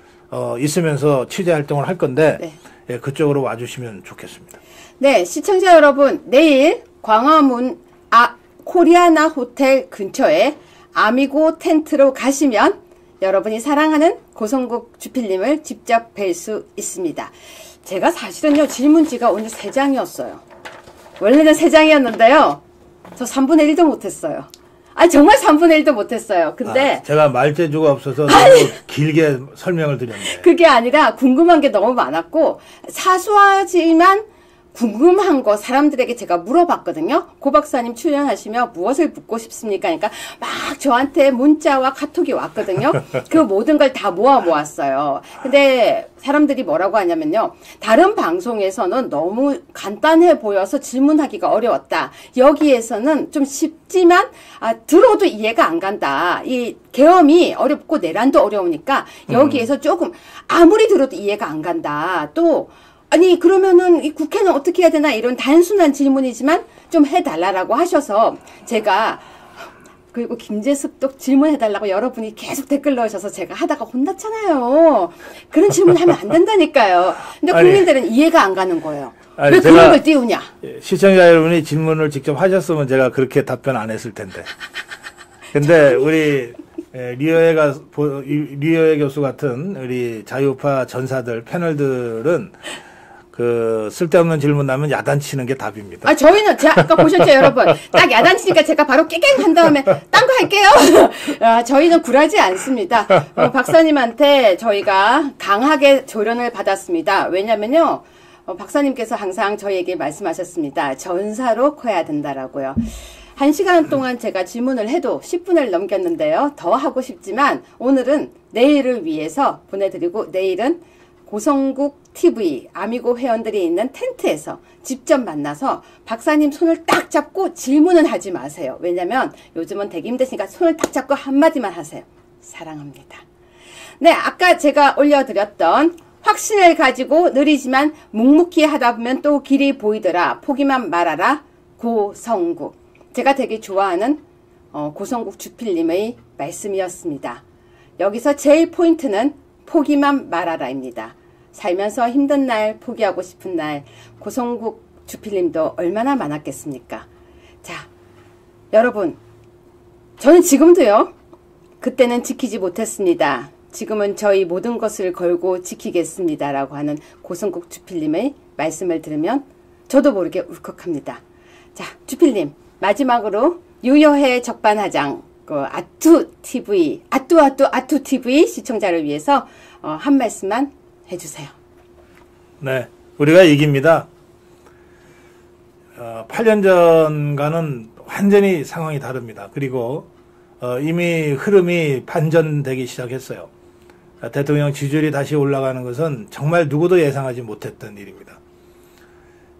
있으면서 취재 활동을 할 건데 네. 예, 그쪽으로 와주시면 좋겠습니다. 네, 시청자 여러분, 내일 광화문 코리아나 호텔 근처에 아미고 텐트로 가시면 여러분이 사랑하는 고성국 주필님을 직접 뵐 수 있습니다. 제가 사실은요, 질문지가 오늘 3장이었어요. 원래는 3장이었는데요. 저 3분의 1도 못했어요. 아니, 정말 3분의 1도 못했어요. 근데. 제가 말재주가 없어서 너무 길게 설명을 드렸네요. 그게 아니라 궁금한 게 너무 많았고, 사소하지만 궁금한 거 사람들에게 제가 물어봤거든요. 고 박사님 출연하시며 무엇을 묻고 싶습니까? 그러니까 막 저한테 문자와 카톡이 왔거든요. 그 모든 걸 다 모았어요. 근데 사람들이 뭐라고 하냐면요. 다른 방송에서는 너무 간단해 보여서 질문하기가 어려웠다. 여기에서는 좀 쉽지만 들어도 이해가 안 간다. 이 계엄이 어렵고 내란도 어려우니까 여기에서 조금 아무리 들어도 이해가 안 간다. 또 아니 그러면은 이 국회는 어떻게 해야 되나 이런 단순한 질문이지만 좀 해달라고 하셔서 제가 그리고 김재숙도 질문해달라고 여러분이 계속 댓글 넣으셔서 제가 하다가 혼났잖아요. 그런 질문하면 안 된다니까요. 근데 국민들은 이해가 안 가는 거예요. 왜 그런 걸 띄우냐. 시청자 여러분이 질문을 직접 하셨으면 제가 그렇게 답변 안 했을 텐데. 근데 우리 리어의 교수 같은 우리 자유파 전사들 패널들은 그 쓸데없는 질문 나면 야단치는 게 답입니다. 저희는 제가 아까 보셨죠 여러분. 딱 야단치니까 제가 바로 깨갱 한 다음에 딴 거 할게요. 저희는 굴하지 않습니다. 박사님한테 저희가 강하게 조련을 받았습니다. 왜냐면요. 박사님께서 항상 저희에게 말씀하셨습니다. 전사로 커야 된다라고요. 1시간 동안 제가 질문을 해도 10분을 넘겼는데요. 더 하고 싶지만 오늘은 내일을 위해서 보내드리고 내일은 고성국 TV 아미고 회원들이 있는 텐트에서 직접 만나서 박사님 손을 딱 잡고 질문은 하지 마세요. 왜냐면 요즘은 되게 힘드시니까 손을 딱 잡고 한마디만 하세요. 사랑합니다. 네, 아까 제가 올려드렸던 확신을 가지고 느리지만 묵묵히 하다 보면 또 길이 보이더라. 포기만 말아라. 고성국. 제가 되게 좋아하는 고성국 주필님의 말씀이었습니다. 여기서 제일 포인트는 포기만 말아라입니다. 살면서 힘든 날, 포기하고 싶은 날, 고성국 주필님도 얼마나 많았겠습니까? 자, 여러분, 저는 지금도요, 그때는 지키지 못했습니다. 지금은 저희 모든 것을 걸고 지키겠습니다. 라고 하는 고성국 주필님의 말씀을 들으면 저도 모르게 울컥합니다. 자, 주필님, 마지막으로 유여해 적반하장, 아투TV, 아투TV 시청자를 위해서 한 말씀만 해주세요. 네, 우리가 이깁니다. 8년 전과는 완전히 상황이 다릅니다. 그리고 이미 흐름이 반전되기 시작했어요. 대통령 지지율이 다시 올라가는 것은 정말 누구도 예상하지 못했던 일입니다.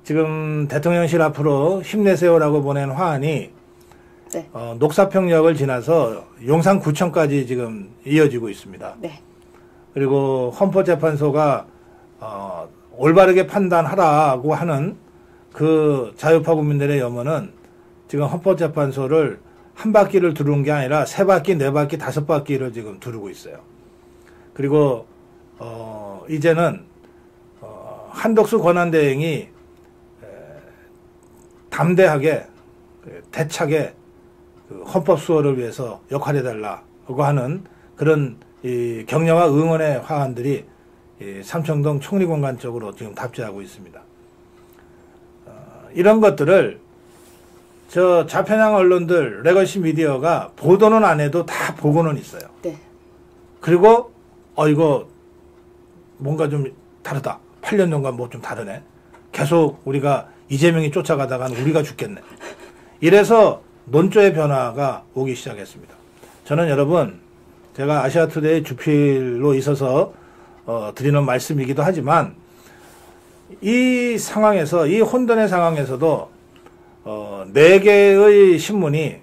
지금 대통령실 앞으로 힘내세요라고 보낸 화환이 네. 녹사평역을 지나서 용산구청까지 지금 이어지고 있습니다. 네. 그리고 헌법재판소가 올바르게 판단하라고 하는 그 자유파 국민들의 염원은 지금 헌법재판소를 한 바퀴를 두른 게 아니라 3바퀴, 4바퀴, 5바퀴를 지금 두르고 있어요. 그리고 이제는 한덕수 권한대행이 담대하게 대차게 헌법 수호를 위해서 역할해달라고 하는 그런 격려와 응원의 화환들이 삼청동 총리공간 쪽으로 지금 답지하고 있습니다. 이런 것들을 저 좌편향 언론들, 레거시 미디어가 보도는 안 해도 다 보고는 있어요. 네. 그리고 이거 뭔가 좀 다르다. 8년 전과 뭐 좀 다르네. 계속 우리가 이재명이 쫓아가다가는 우리가 죽겠네. 이래서 논조의 변화가 오기 시작했습니다. 저는 여러분, 제가 아시아투데이 주필로 있어서 드리는 말씀이기도 하지만 이 상황에서, 이 혼돈의 상황에서도 4개의 신문이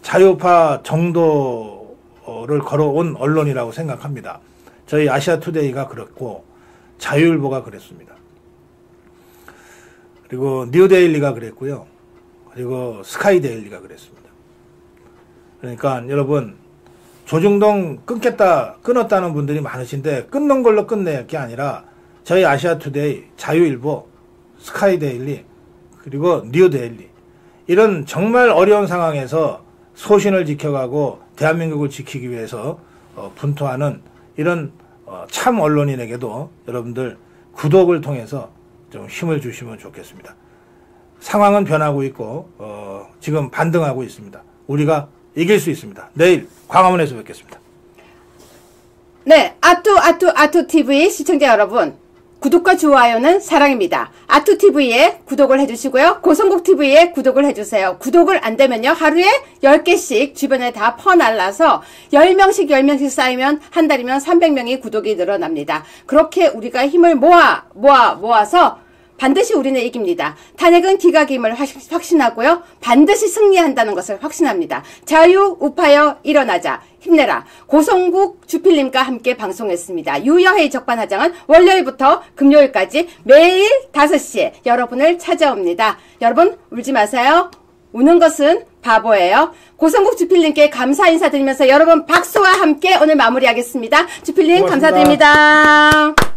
자유파 정도를 걸어온 언론이라고 생각합니다. 저희 아시아투데이가 그랬고 자유일보가 그랬습니다. 그리고 뉴데일리가 그랬고요. 그리고 스카이데일리가 그랬습니다. 그러니까 여러분, 조중동 끊었다는 분들이 많으신데 끊는 걸로 끝낼 게 아니라 저희 아시아투데이, 자유일보, 스카이데일리, 그리고 뉴데일리, 이런 정말 어려운 상황에서 소신을 지켜가고 대한민국을 지키기 위해서 분투하는 이런 참 언론인에게도 여러분들 구독을 통해서 좀 힘을 주시면 좋겠습니다. 상황은 변하고 있고 지금 반등하고 있습니다. 우리가 이길 수 있습니다. 내일 광화문에서 뵙겠습니다. 네, 아투TV 시청자 여러분, 구독과 좋아요는 사랑입니다. 아투TV에 구독을 해주시고요. 고성국TV에 구독을 해주세요. 구독을 안 되면요, 하루에 10개씩 주변에 다 퍼날라서 10명씩 쌓이면 한 달이면 300명이 구독이 늘어납니다. 그렇게 우리가 힘을 모아서 반드시 우리는 이깁니다. 탄핵은 기각임을 확신하고요. 반드시 승리한다는 것을 확신합니다. 자유 우파여 일어나자. 힘내라. 고성국 주필님과 함께 방송했습니다. 유여해 적반하장은 월요일부터 금요일까지 매일 5시에 여러분을 찾아옵니다. 여러분 울지 마세요. 우는 것은 바보예요. 고성국 주필님께 감사 인사드리면서 여러분 박수와 함께 오늘 마무리하겠습니다. 주필님 고맙습니다. 감사드립니다.